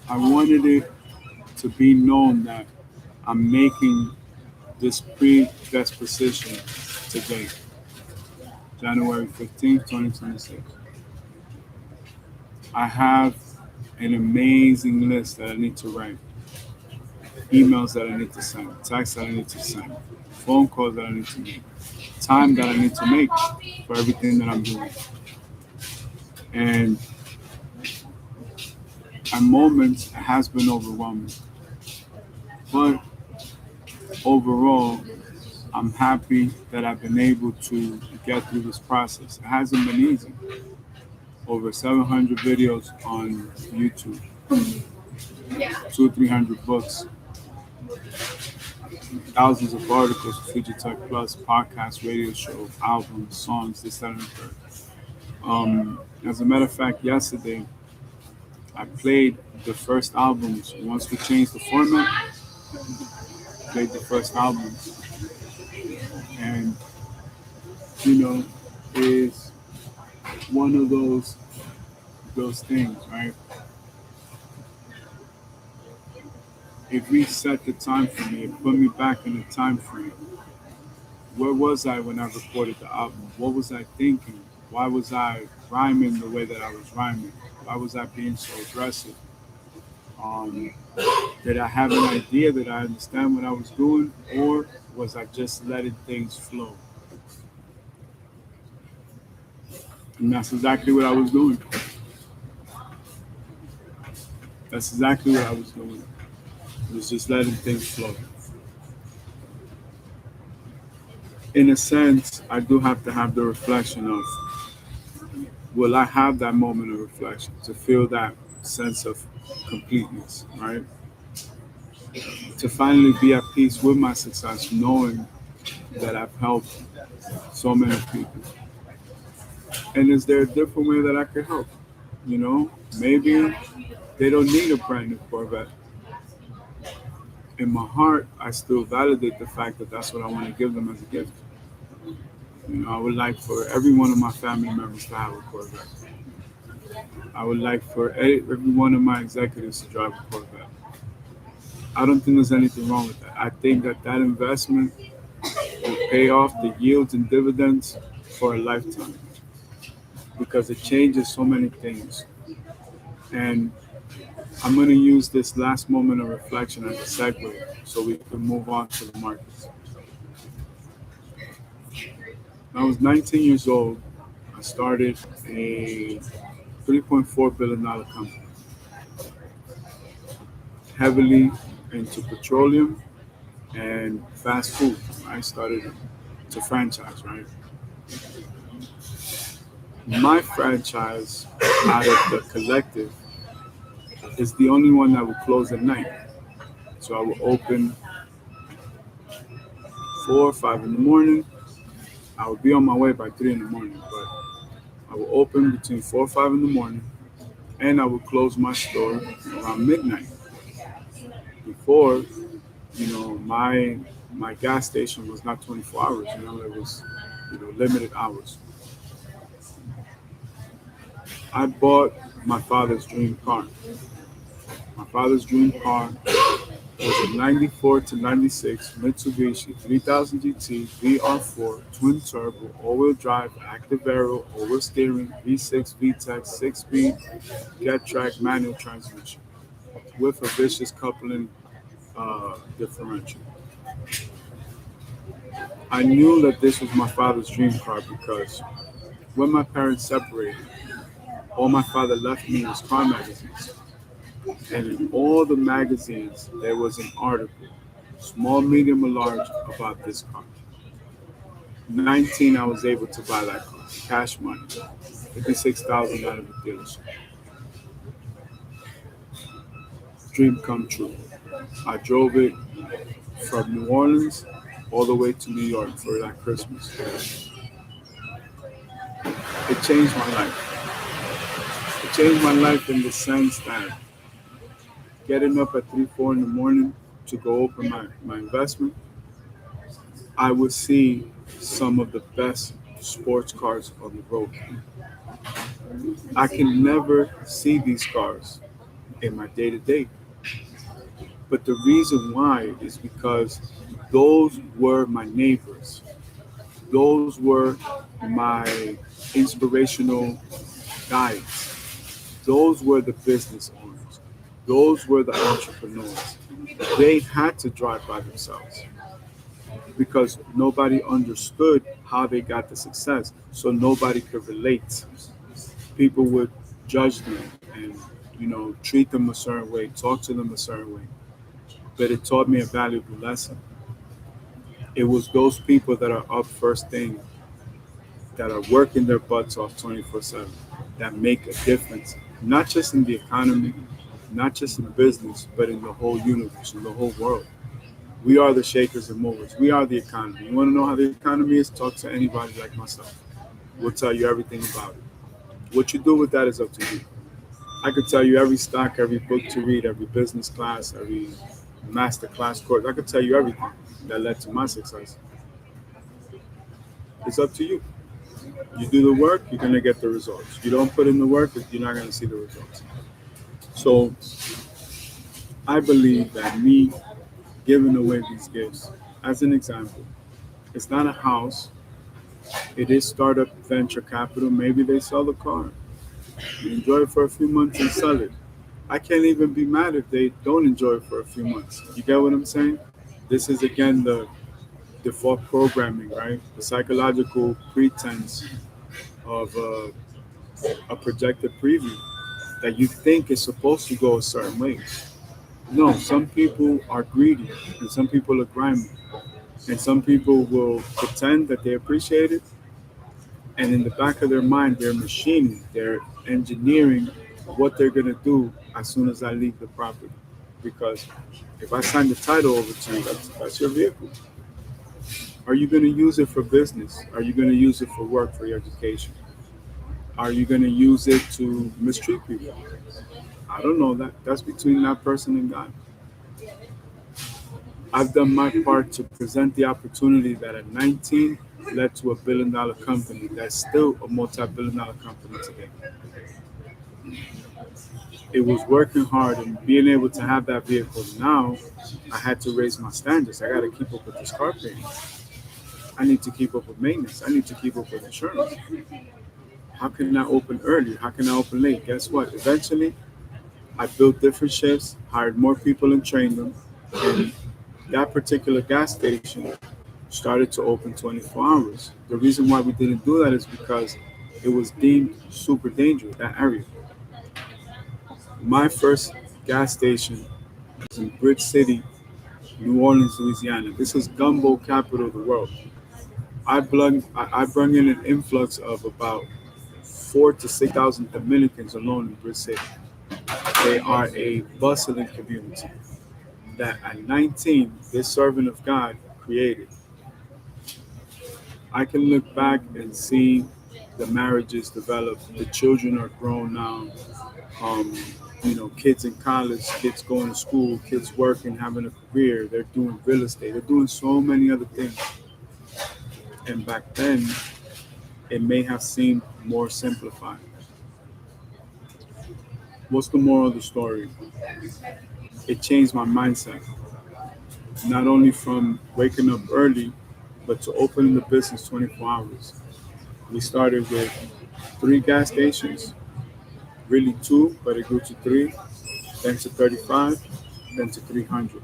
I wanted it to be known that I'm making this predisposition today, January 15th, 2026. I have an amazing list that I need to write, emails that I need to send, texts that I need to send, phone calls that I need to make, time that I need to make for everything that I'm doing. And at moments, it has been overwhelming. But overall, I'm happy that I've been able to get through this process. It hasn't been easy. Over 700 videos on YouTube, 300 books, thousands of articles, Future Tech Plus, podcasts, radio show, albums, songs, this, that, and the third. As a matter of fact, yesterday I played the first albums. Once we changed the format, I played the first albums, and is one of those things, right? It reset the time for me. It put me back in the time frame. Where was I when I recorded the album? What was I thinking? Why was I rhyming the way that I was rhyming? Why was I being so aggressive? Did I have an idea? Did I understand what I was doing? Or was I just letting things flow? And that's exactly what I was doing. That's exactly what I was doing. It was just letting things flow. In a sense, I do have to have the reflection of, will I have that moment of reflection to feel that sense of completeness, right? To finally be at peace with my success, knowing that I've helped so many people. And is there a different way that I could help? Maybe they don't need a brand new Corvette. In my heart, I still validate the fact that that's what I want to give them as a gift. I would like for every one of my family members to have a Corvette. I would like for every one of my executives to drive a Corvette. I don't think there's anything wrong with that. I think that investment will pay off the yields and dividends for a lifetime because it changes so many things. And I'm going to use this last moment of reflection as a segue so we can move on to the markets. I was 19 years old. I I started a $3.4 billion company, heavily into petroleum and fast food. I started to franchise, right? My franchise out of the collective is the only one that will close at night. So I will open 4 or 5 in the morning. I will be on my way by 3 in the morning, but I will open between 4 or 5 in the morning, and I will close my store around midnight. Before, my gas station was not 24 hours. It was limited hours. I bought my father's dream car. My father's dream car was a 94 to 96 Mitsubishi 3000 GT VR4 twin turbo all-wheel drive active aero all-wheel steering V6 VTEC 6-speed get track manual transmission with a vicious coupling differential. I knew that this was my father's dream car because when my parents separated, all my father left me was car magazines. And in all the magazines, there was an article, small, medium, or large, about this car. 19, I was able to buy that car, cash money, 56,000 out of the dealership. Dream come true. I drove it from New Orleans all the way to New York for that Christmas. It changed my life. It changed my life in the sense that getting up at 3, 4 in the morning to go open my investment, I would see some of the best sports cars on the road. I can never see these cars in my day to day. But the reason why is because those were my neighbors. Those were my inspirational guides. Those were the business owners. Those were the entrepreneurs. They had to drive by themselves because nobody understood how they got the success. So nobody could relate. People would judge them and treat them a certain way, talk to them a certain way. But it taught me a valuable lesson. It was those people that are up first thing, that are working their butts off 24/7, that make a difference, not just in the economy, not just in business, but in the whole universe, in the whole world. We are the shakers and movers. We are the economy. You want to know how the economy is? Talk to anybody like myself. We'll tell you everything about it. What you do with that is up to you. I could tell you every stock, every book to read, every business class, every masterclass course. I could tell you everything that led to my success. It's up to you. You do the work, you're going to get the results. You don't put in the work, you're not going to see the results. So I believe that me giving away these gifts, as an example, it's not a house. It is startup venture capital. Maybe they sell the car. You enjoy it for a few months and sell it. I can't even be mad if they don't enjoy it for a few months. You get what I'm saying? This is again the default programming, right? The psychological pretense of a projected preview that you think is supposed to go a certain way. No, some people are greedy and some people are grimy. And some people will pretend that they appreciate it, and in the back of their mind, they're machining, they're engineering what they're going to do as soon as I leave the property. Because if I sign the title over to you, that's your vehicle. Are you going to use it for business? Are you going to use it for work, for your education? Are you going to use it to mistreat people? I don't know that. That's between that person and God. I've done my part to present the opportunity that at 19 led to $1 billion company that's still a multi-billion-dollar company today. It was working hard and being able to have that vehicle. Now I had to raise my standards. I got to keep up with this car payment. I need to keep up with maintenance. I need to keep up with insurance. How can I open early? How can I open late? Guess what? Eventually, I built different shifts, hired more people and trained them. And that particular gas station started to open 24 hours. The reason why we didn't do that is because It was deemed super dangerous, that area. My first gas station was in Brick City, New Orleans, Louisiana. This is gumbo capital of the world. I brought in an influx of about 4 to 6 thousand Dominicans alone in Brick City. They are a bustling community that at 19, this servant of God created. I can look back and see the marriages develop. The children are grown now. Um, kids in college, kids going to school, kids working, having a career. They're doing real estate. They're doing so many other things. And back then, it may have seemed more simplified. What's the moral of the story? It changed my mindset, not only from waking up early, but to opening the business 24 hours. We started with 3 gas stations, really two, but it grew to three, then to 35, then to 300.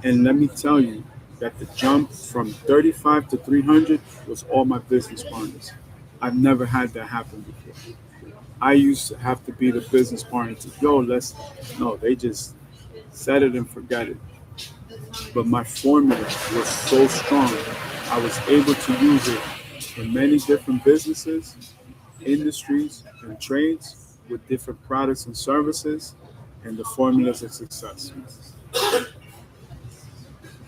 And let me tell you that the jump from 35 to 300 was all my business partners. I've never had that happen before. I used to have to be the business partner to go, let's, no, they just set it and forget it. But my formula was so strong, I was able to use it in many different businesses, industries, and trades with different products and services, and the formulas of success.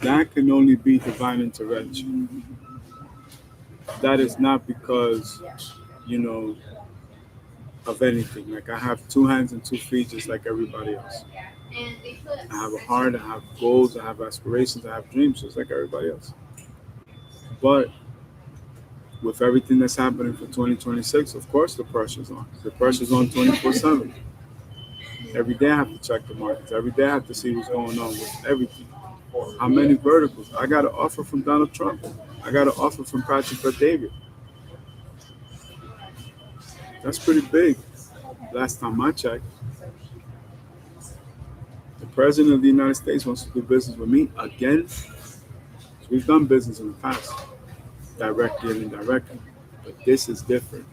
That can only be divine intervention. That is not because, you know, of anything. Like I have 2 hands and 2 feet just like everybody else. I have a heart, I have goals, I have aspirations, I have dreams just like everybody else. But with everything that's happening for 2026, of course the pressure's on. The pressure's on 24/7. Every day I have to check the markets. Every day I have to see what's going on with everything. How many verticals? I got an offer from Donald Trump. I got an offer from Patrick David. That's pretty big. Last time I checked, the president of the United States wants to do business with me again. So we've done business in the past, directly and indirectly, but this is different.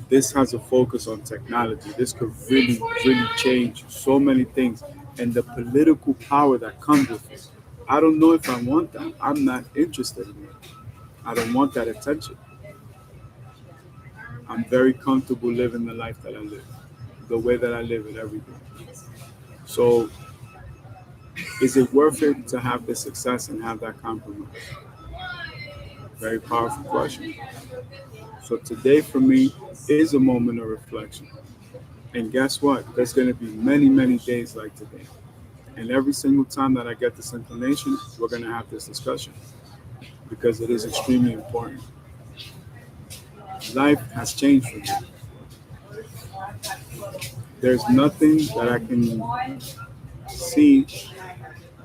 This has a focus on technology. This could really, really change so many things, and the political power that comes with it. I don't know if I want that. I'm not interested in it. I don't want that attention. I'm very comfortable living the life that I live, the way that I live it every day. So, is it worth it to have the success and have that compromise? Very powerful question. So, today for me is a moment of reflection. And guess what? There's going to be many, many days like today. And every single time that I get this inclination, we're going to have this discussion because it is extremely important. Life has changed for me. There's nothing that I can see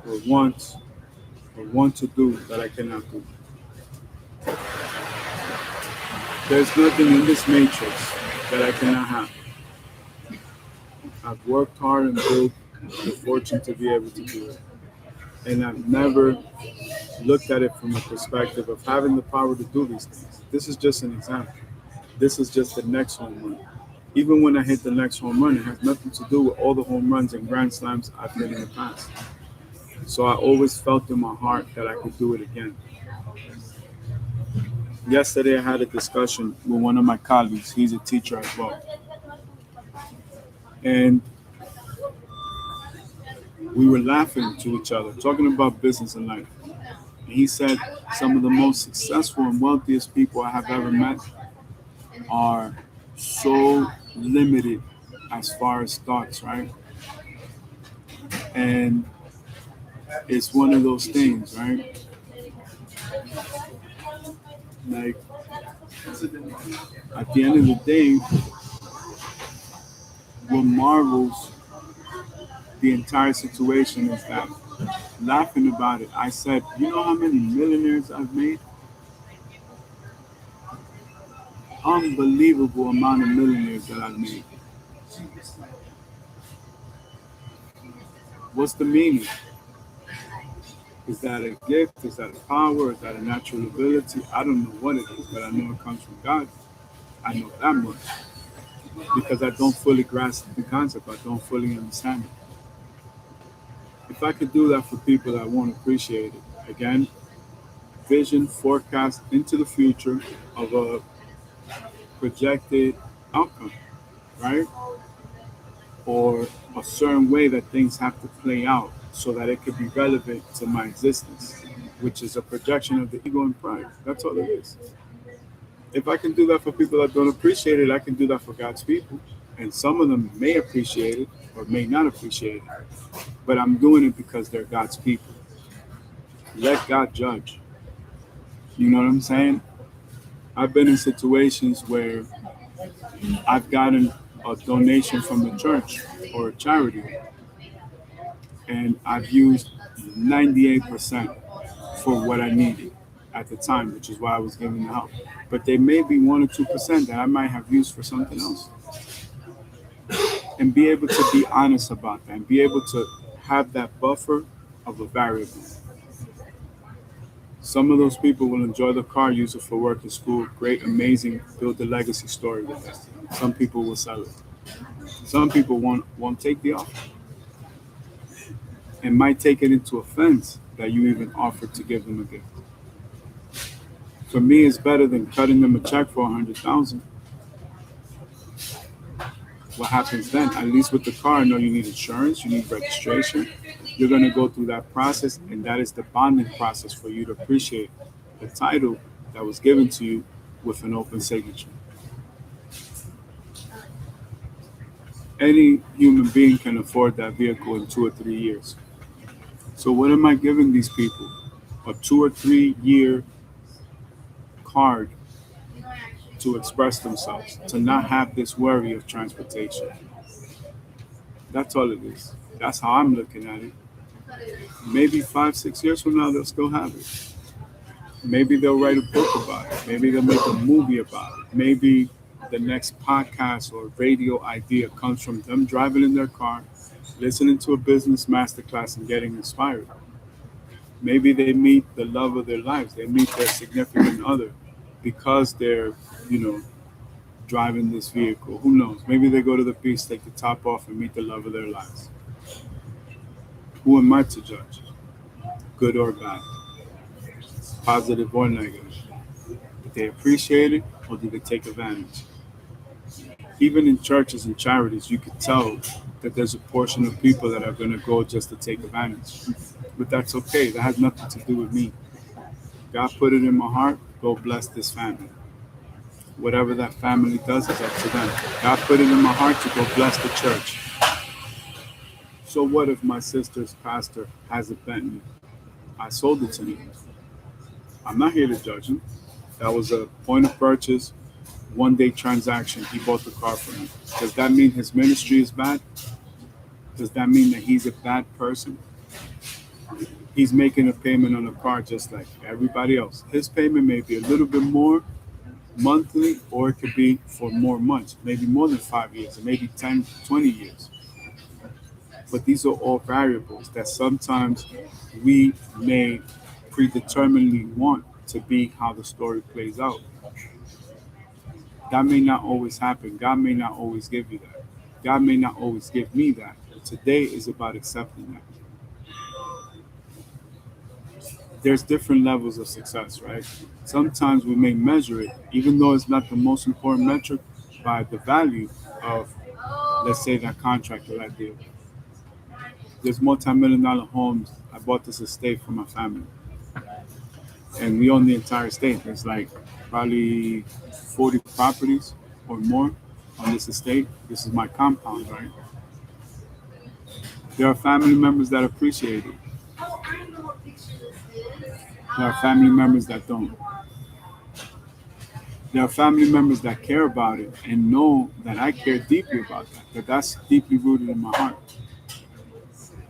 or want to do that I cannot do. There's nothing in this matrix that I cannot have. I've worked hard and built the fortune to be able to do it. And I've never looked at it from a perspective of having the power to do these things. This is just an example. This is just the next home run. Even when I hit the next home run, it has nothing to do with all the home runs and grand slams I've hit in the past. So I always felt in my heart that I could do it again. Yesterday, I had a discussion with one of my colleagues. He's a teacher as well. And we were laughing to each other, talking about business and life. And he said some of the most successful and wealthiest people I have ever met are so limited as far as thoughts, right? And it's one of those things, right? Like at the end of the day, what marvels the entire situation is that laughing about it, I said, you know how many millionaires I've made? Unbelievable amount of millionaires that I've made. What's the meaning? Is that a gift? Is that a power? Is that a natural ability? I don't know what it is, but I know it comes from God. I know that much because I don't fully grasp the concept. I don't fully understand it. If I could do that for people that won't appreciate it, again, vision, forecast into the future of a projected outcome, right? Or a certain way that things have to play out so that it could be relevant to my existence, which is a projection of the ego and pride. That's all it is. If I can do that for people that don't appreciate it, I can do that for God's people. And some of them may appreciate it or may not appreciate it, but I'm doing it because they're God's people. Let God judge. You know what I'm saying? I've been in situations where I've gotten a donation from the church or a charity, and I've used 98% for what I needed at the time, which is why I was giving the help. But there may be 1 or 2% that I might have used for something else. And be able to be honest about that and be able to have that buffer of a variable. Some of those people will enjoy the car, use it for work and school, great, amazing, build a legacy story with it. Some people will sell it. Some people won't take the offer and might take it into offense that you even offered to give them a gift. For me, it's better than cutting them a check for 100,000. What happens then? At least with the car, I know you need insurance, you need registration. You're going to go through that process, and that is the bonding process for you to appreciate the title that was given to you with an open signature. Any human being can afford that vehicle in 2 or 3 years. So, what am I giving these people? A 2 or 3 year card to express themselves, to not have this worry of transportation. That's all it is. That's how I'm looking at it. Maybe 5, 6 years from now, they'll still have it. Maybe they'll write a book about it. Maybe they'll make a movie about it. Maybe the next podcast or radio idea comes from them driving in their car, listening to a business masterclass and getting inspired. Maybe they meet the love of their lives. They meet their significant other because they're, you know, driving this vehicle. Who knows? Maybe they go to the beach, take the top off, and meet the love of their lives. Who am I to judge? Good or bad, positive or negative? Did they appreciate it or did they take advantage? Even in churches and charities, you could tell that there's a portion of people that are going to go just to take advantage. But that's okay. That has nothing to do with me. God put it in my heart. Go bless this family. Whatever that family does is up to them. God put it in my heart to go bless the church. So what if my sister's pastor has a Bentley? I sold it to him. I'm not here to judge him. That was a point of purchase, 1 day transaction. He bought the car for me. Does that mean his ministry is bad? Does that mean that he's a bad person? He's making a payment on a car just like everybody else. His payment may be a little bit more monthly, or it could be for more months, maybe more than 5 years, or maybe 10, 20 years. But these are all variables that sometimes we may predeterminedly want to be how the story plays out. That may not always happen. God may not always give you that. God may not always give me that. Today is about accepting that. There's different levels of success, right? Sometimes we may measure it, even though it's not the most important metric, by the value of, let's say, that contract or that deal. There's multi-million-dollar homes. I bought this estate for my family, and we own the entire estate. There's like probably 40 properties or more on this estate. This is my compound, right? There are family members that appreciate it. There are family members that don't. There are family members that care about it and know that I care deeply about that, that that's deeply rooted in my heart.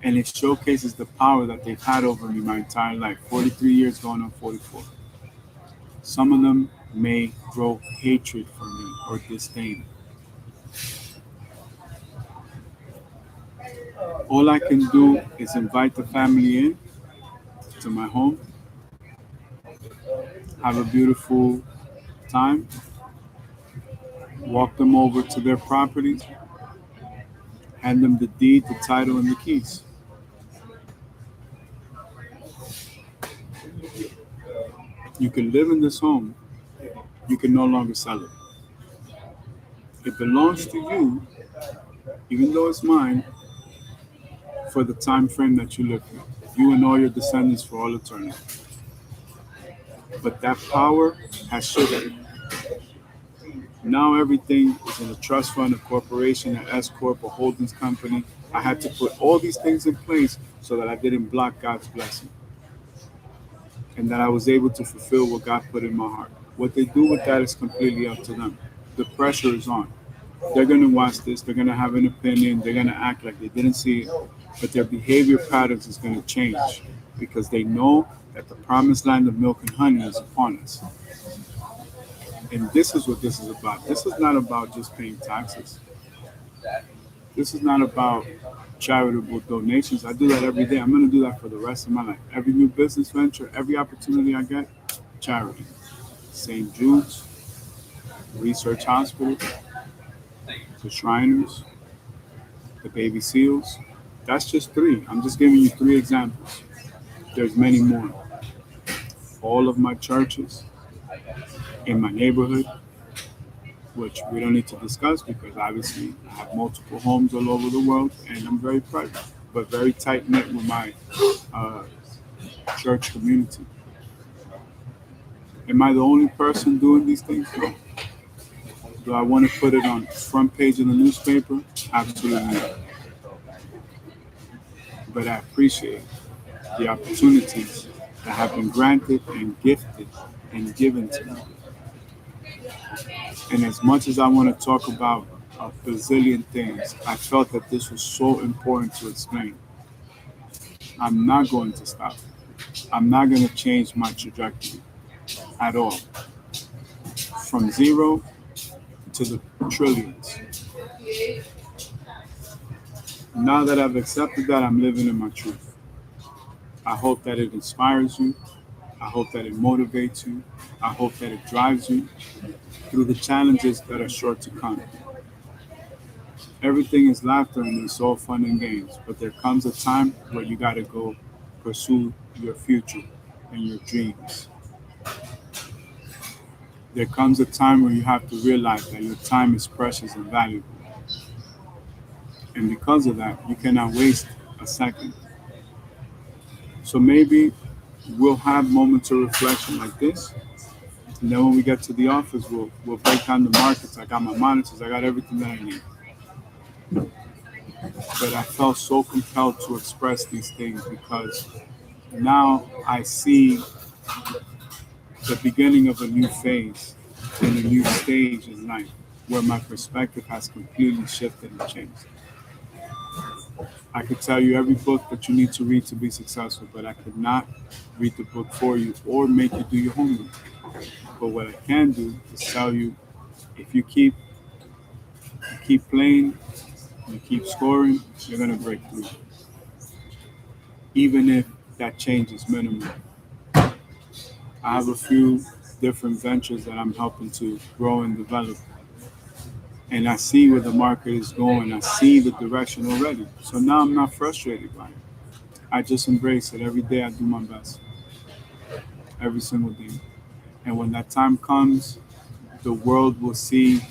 And it showcases the power that they've had over me my entire life, 43 years going on 44. Some of them may grow hatred for me or disdain. All I can do is invite the family in to my home, have a beautiful time, walk them over to their properties, hand them the deed, the title, and the keys. You can live in this home, you can no longer sell it. It belongs to you, even though it's mine, for the time frame that you live here. You and all your descendants for all eternity. But that power has shifted. Now everything is in a trust fund, a corporation, an S corp, a holdings company. I had to put all these things in place so that I didn't block God's blessing, and that I was able to fulfill what God put in my heart. What they do with that is completely up to them. The pressure is on. They're going to watch this, they're going to have an opinion, they're going to act like they didn't see it, but their behavior patterns is going to change because they know that the promised land of milk and honey is upon us. And this is what this is about. This is not about just paying taxes. This is not about charitable donations. I do that every day. I'm going to do that for the rest of my life. Every new business venture, every opportunity I get, charity. St. Jude's, Research Hospital, the Shriners, the Baby Seals. That's just three. I'm just giving you three examples. There's many more. All of my churches in my neighborhood, which we don't need to discuss because obviously I have multiple homes all over the world and I'm very private, but very tight knit with my uh, church community. Am I the only person doing these things? No. Do I want to put it on the front page of the newspaper? Absolutely not. But I appreciate the opportunities that have been granted and gifted and given to me. And as much as I want to talk about a bazillion things, I felt that this was so important to explain. I'm not going to stop. I'm not going to change my trajectory at all. From zero to the trillions. Now that I've accepted that, I'm living in my truth. I hope that it inspires you. I hope that it motivates you. I hope that it drives you through the challenges that are sure to come. Everything is laughter and it's all fun and games, but there comes a time where you got to go pursue your future and your dreams. There comes a time where you have to realize that your time is precious and valuable. And because of that, you cannot waste a second. So maybe we'll have moments of reflection like this. And then when we get to the office, we'll break down the markets. I got my monitors, I got everything that I need. But I felt so compelled to express these things because now I see the beginning of a new phase and a new stage in life where my perspective has completely shifted and changed. I could tell you every book that you need to read to be successful, but I could not read the book for you or make you do your homework. But what I can do is tell you if you keep playing, you keep scoring, you're gonna break through. Even if that change is minimal. I have a few different ventures that I'm helping to grow and develop. And I see where the market is going. I see the direction already. So now I'm not frustrated by it. I just embrace it. Every day I do my best. Every single day. And when that time comes, the world will see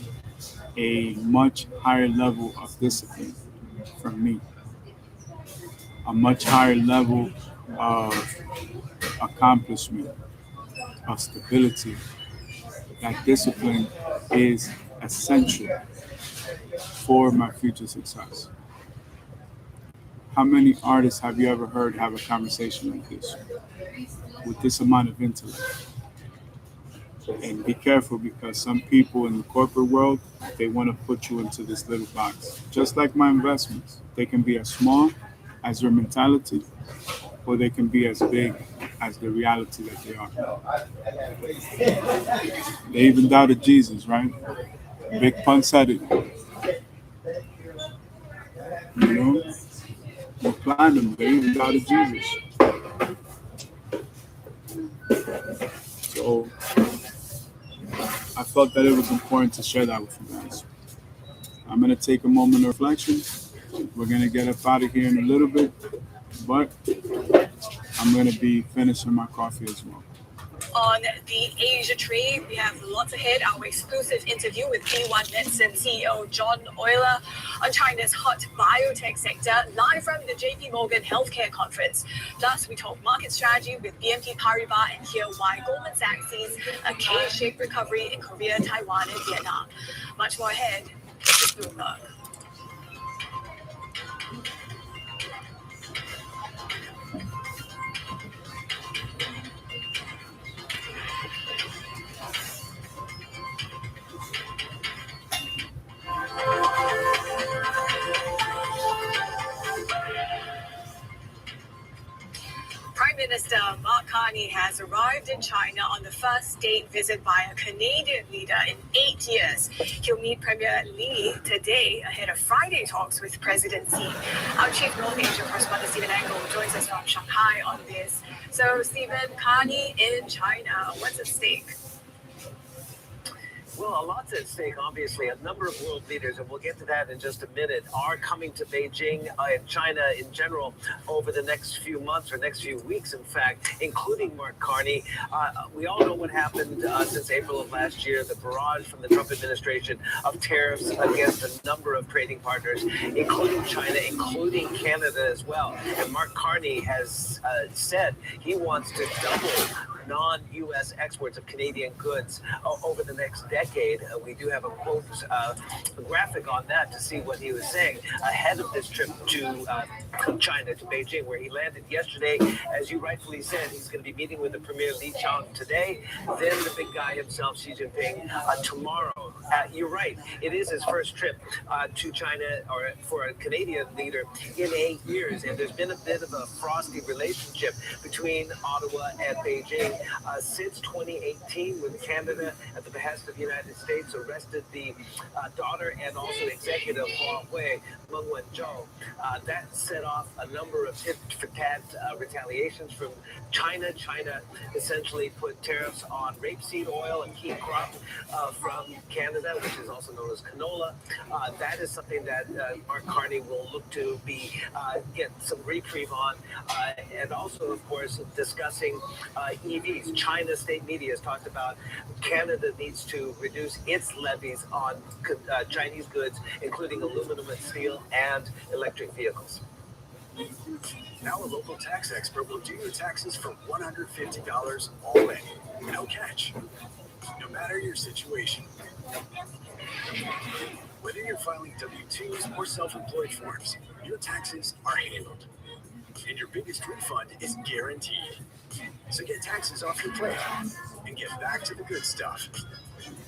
a much higher level of discipline from me. A much higher level of accomplishment, of stability. That discipline is essential for my future success. How many artists have you ever heard have a conversation like this with this amount of intellect? And be careful because some people in the corporate world, they want to put you into this little box. Just like my investments, they can be as small as your mentality or they can be as big as the reality that they are. They even doubted Jesus, right? Big Pun said it. You know, with platinum, they even doubted Jesus. felt that it was important to share that with you guys. I'm going to take a moment of reflection. We're going to get up out of here in a little bit, but I'm going to be finishing my coffee as well. On the Asia trade, we have lots ahead. Our exclusive interview with B1 Medicine CEO John Euler on China's hot biotech sector, live from the JP Morgan Healthcare Conference. Plus, we talk market strategy with BNP Paribas and hear why Goldman Sachs sees a K-shaped recovery in Korea, Taiwan, and Vietnam. Much more ahead. This is Bloomberg. Prime Minister Mark Carney has arrived in China on the first state visit by a Canadian leader in 8 years. He'll meet Premier Li today ahead of Friday talks with President Xi. Our Chief North Asia correspondent Stephen Angle joins us from Shanghai on this. So, Stephen, Carney in China, what's at stake? Well, a lot's at stake, obviously. A number of world leaders, and we'll get to that in just a minute, are coming to Beijing and China in general over the next few months or next few weeks, in fact, including Mark Carney. We all know what happened since April of last year, the barrage from the Trump administration of tariffs against a number of trading partners, including China, including Canada as well. And Mark Carney has said he wants to double non-U.S. exports of Canadian goods over the next decade. We do have a quote, a graphic on that to see what he was saying ahead of this trip to China, to Beijing, where he landed yesterday. As you rightfully said, he's going to be meeting with the Premier Li Qiang today, then the big guy himself, Xi Jinping, tomorrow. You're right. It is his first trip to China, or for a Canadian leader, in 8 years. And there's been a bit of a frosty relationship between Ottawa and Beijing since 2018, when Canada, at the behest of the United States, arrested the daughter and also executive Huawei, Meng Wanzhou. That set off a number of tit-for-tat retaliations from China. China essentially put tariffs on rapeseed oil, a key crop from Canada, which is also known as canola. That is something that Mark Carney will look to get some reprieve on. And also, of course, discussing EVs. China state media has talked about Canada needs to reduce its levies on Chinese goods, including aluminum and steel and electric vehicles. Now a local tax expert will do your taxes for $150 all in. No catch. No matter your situation. Whether you're filing W-2s or self-employed forms, your taxes are handled. And your biggest refund is guaranteed. So get taxes off your plate and get back to the good stuff.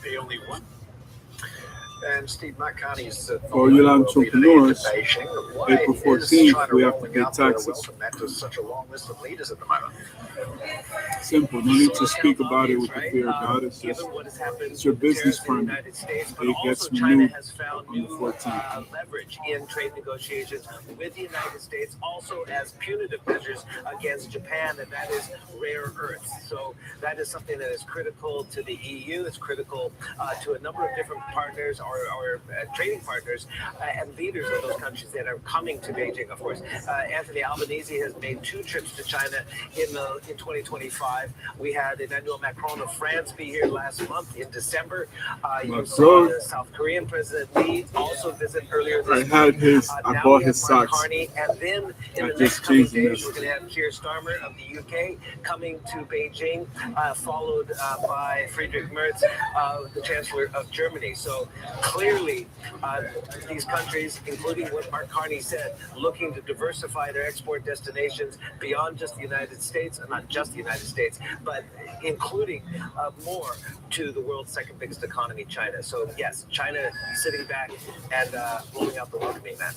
Pay only one. And Steve, Mark Carney's For you entrepreneurs, April 14th, we have to pay taxes. Such a long list of leaders at the moment. Simple. No need to speak about it with the fear of God. It's just, it's your business permit. It gets renewed on the 14th. Leverage in trade negotiations with the United States, also as punitive measures against Japan, and that is rare earths. So that is something that is critical to the EU. It's critical to a number of different partners, or trading partners and leaders of those countries that are coming to Beijing. Of course, Anthony Albanese has made 2 trips to China in 2025. We had Emmanuel Macron of France be here last month in December. You saw the South Korean President Lee also visit earlier this week. I bought his Mark socks. Carney, and then in the next coming days, we're going to have Keir Starmer of the UK coming to Beijing, followed by Friedrich Merz, the Chancellor of Germany. So clearly, these countries, including what Mark Carney said, looking to diversify their export destinations beyond just the United States, and not just the United States, but including more to the world's second biggest economy, China. So yes, China sitting back and rolling out the welcoming mat.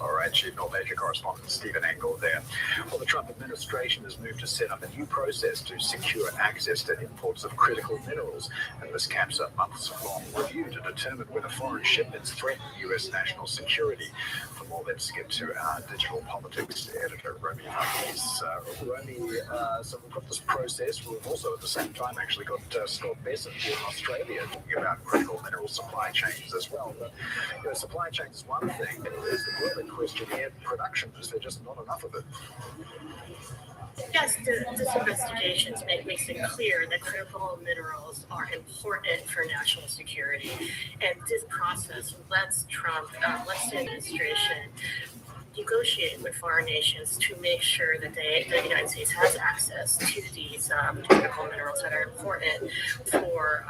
All right, Chief North Asia correspondent Stephen Engel there. Well, the Trump administration has moved to set up a new process to secure access to imports of critical minerals, and this caps a months-long review to determine whether foreign shipments threaten U.S. national security. For more, let's get to our digital politics editor, Romy Harkness. Romy, so we've got this process. We've also, at the same time, actually got Scott Besson here in Australia talking about critical mineral supply chains as well. But supply chains is one thing, but there's the broader question here: production. Is there just not enough of it? Yes, this investigation makes it clear that critical minerals are important for national security, and this process lets the administration negotiate with foreign nations to make sure that the United States has access to these critical minerals that are important for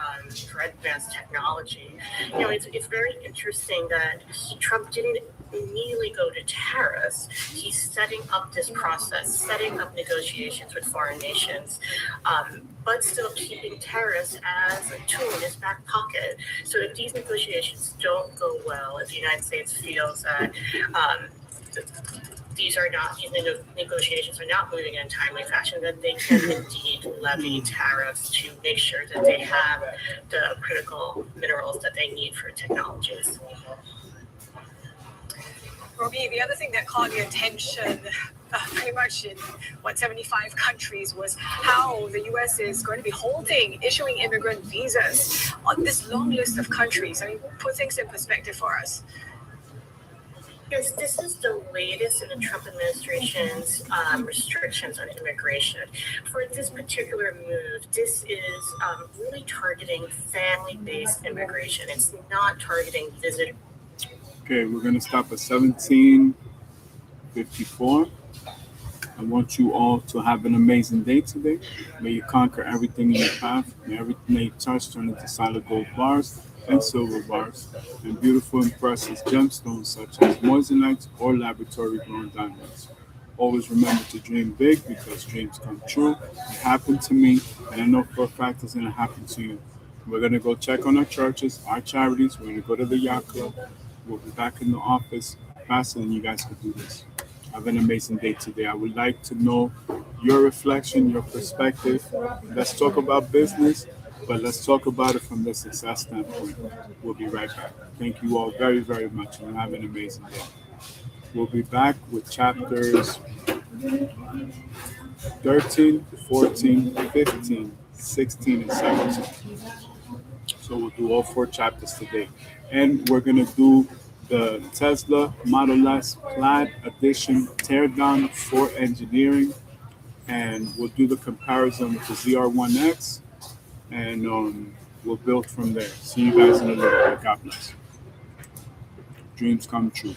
advanced technology. It's very interesting that Trump didn't immediately go to tariffs. He's setting up this process, setting up negotiations with foreign nations, but still keeping tariffs as a tool in his back pocket. So if these negotiations don't go well, if the United States feels that these negotiations are not moving in a timely fashion, then they can indeed levy tariffs to make sure that they have the critical minerals that they need for technologies. Romy, the other thing that caught the attention pretty much in 75 countries was how the U.S. is going to be issuing immigrant visas on this long list of countries. I mean, put things in perspective for us. Yes, this is the latest in the Trump administration's restrictions on immigration. For this particular move, this is really targeting family-based immigration. It's not targeting visitors. Okay, we're going to stop at 17:54. I want you all to have an amazing day today. May you conquer everything in your path. May everything that you touch turn into solid gold bars and silver bars and beautiful and precious gemstones such as moissanite or laboratory-grown diamonds. Always remember to dream big because dreams come true. It happened to me, and I know for a fact it's going to happen to you. We're going to go check on our churches, our charities. We're going to go to the yacht club. We'll be back in the office faster than you guys could do this. Have an amazing day today. I would like to know your reflection, your perspective. Let's talk about business, but let's talk about it from the success standpoint. We'll be right back. Thank you all very, very much, and have an amazing day. We'll be back with chapters 13, 14, 15, 16, and 17. So we'll do all 4 chapters today. And we're going to do the Tesla Model S Plaid Edition teardown for engineering. And we'll do the comparison to ZR1X. And we'll build from there. See you guys in a little bit. God bless. Dreams come true.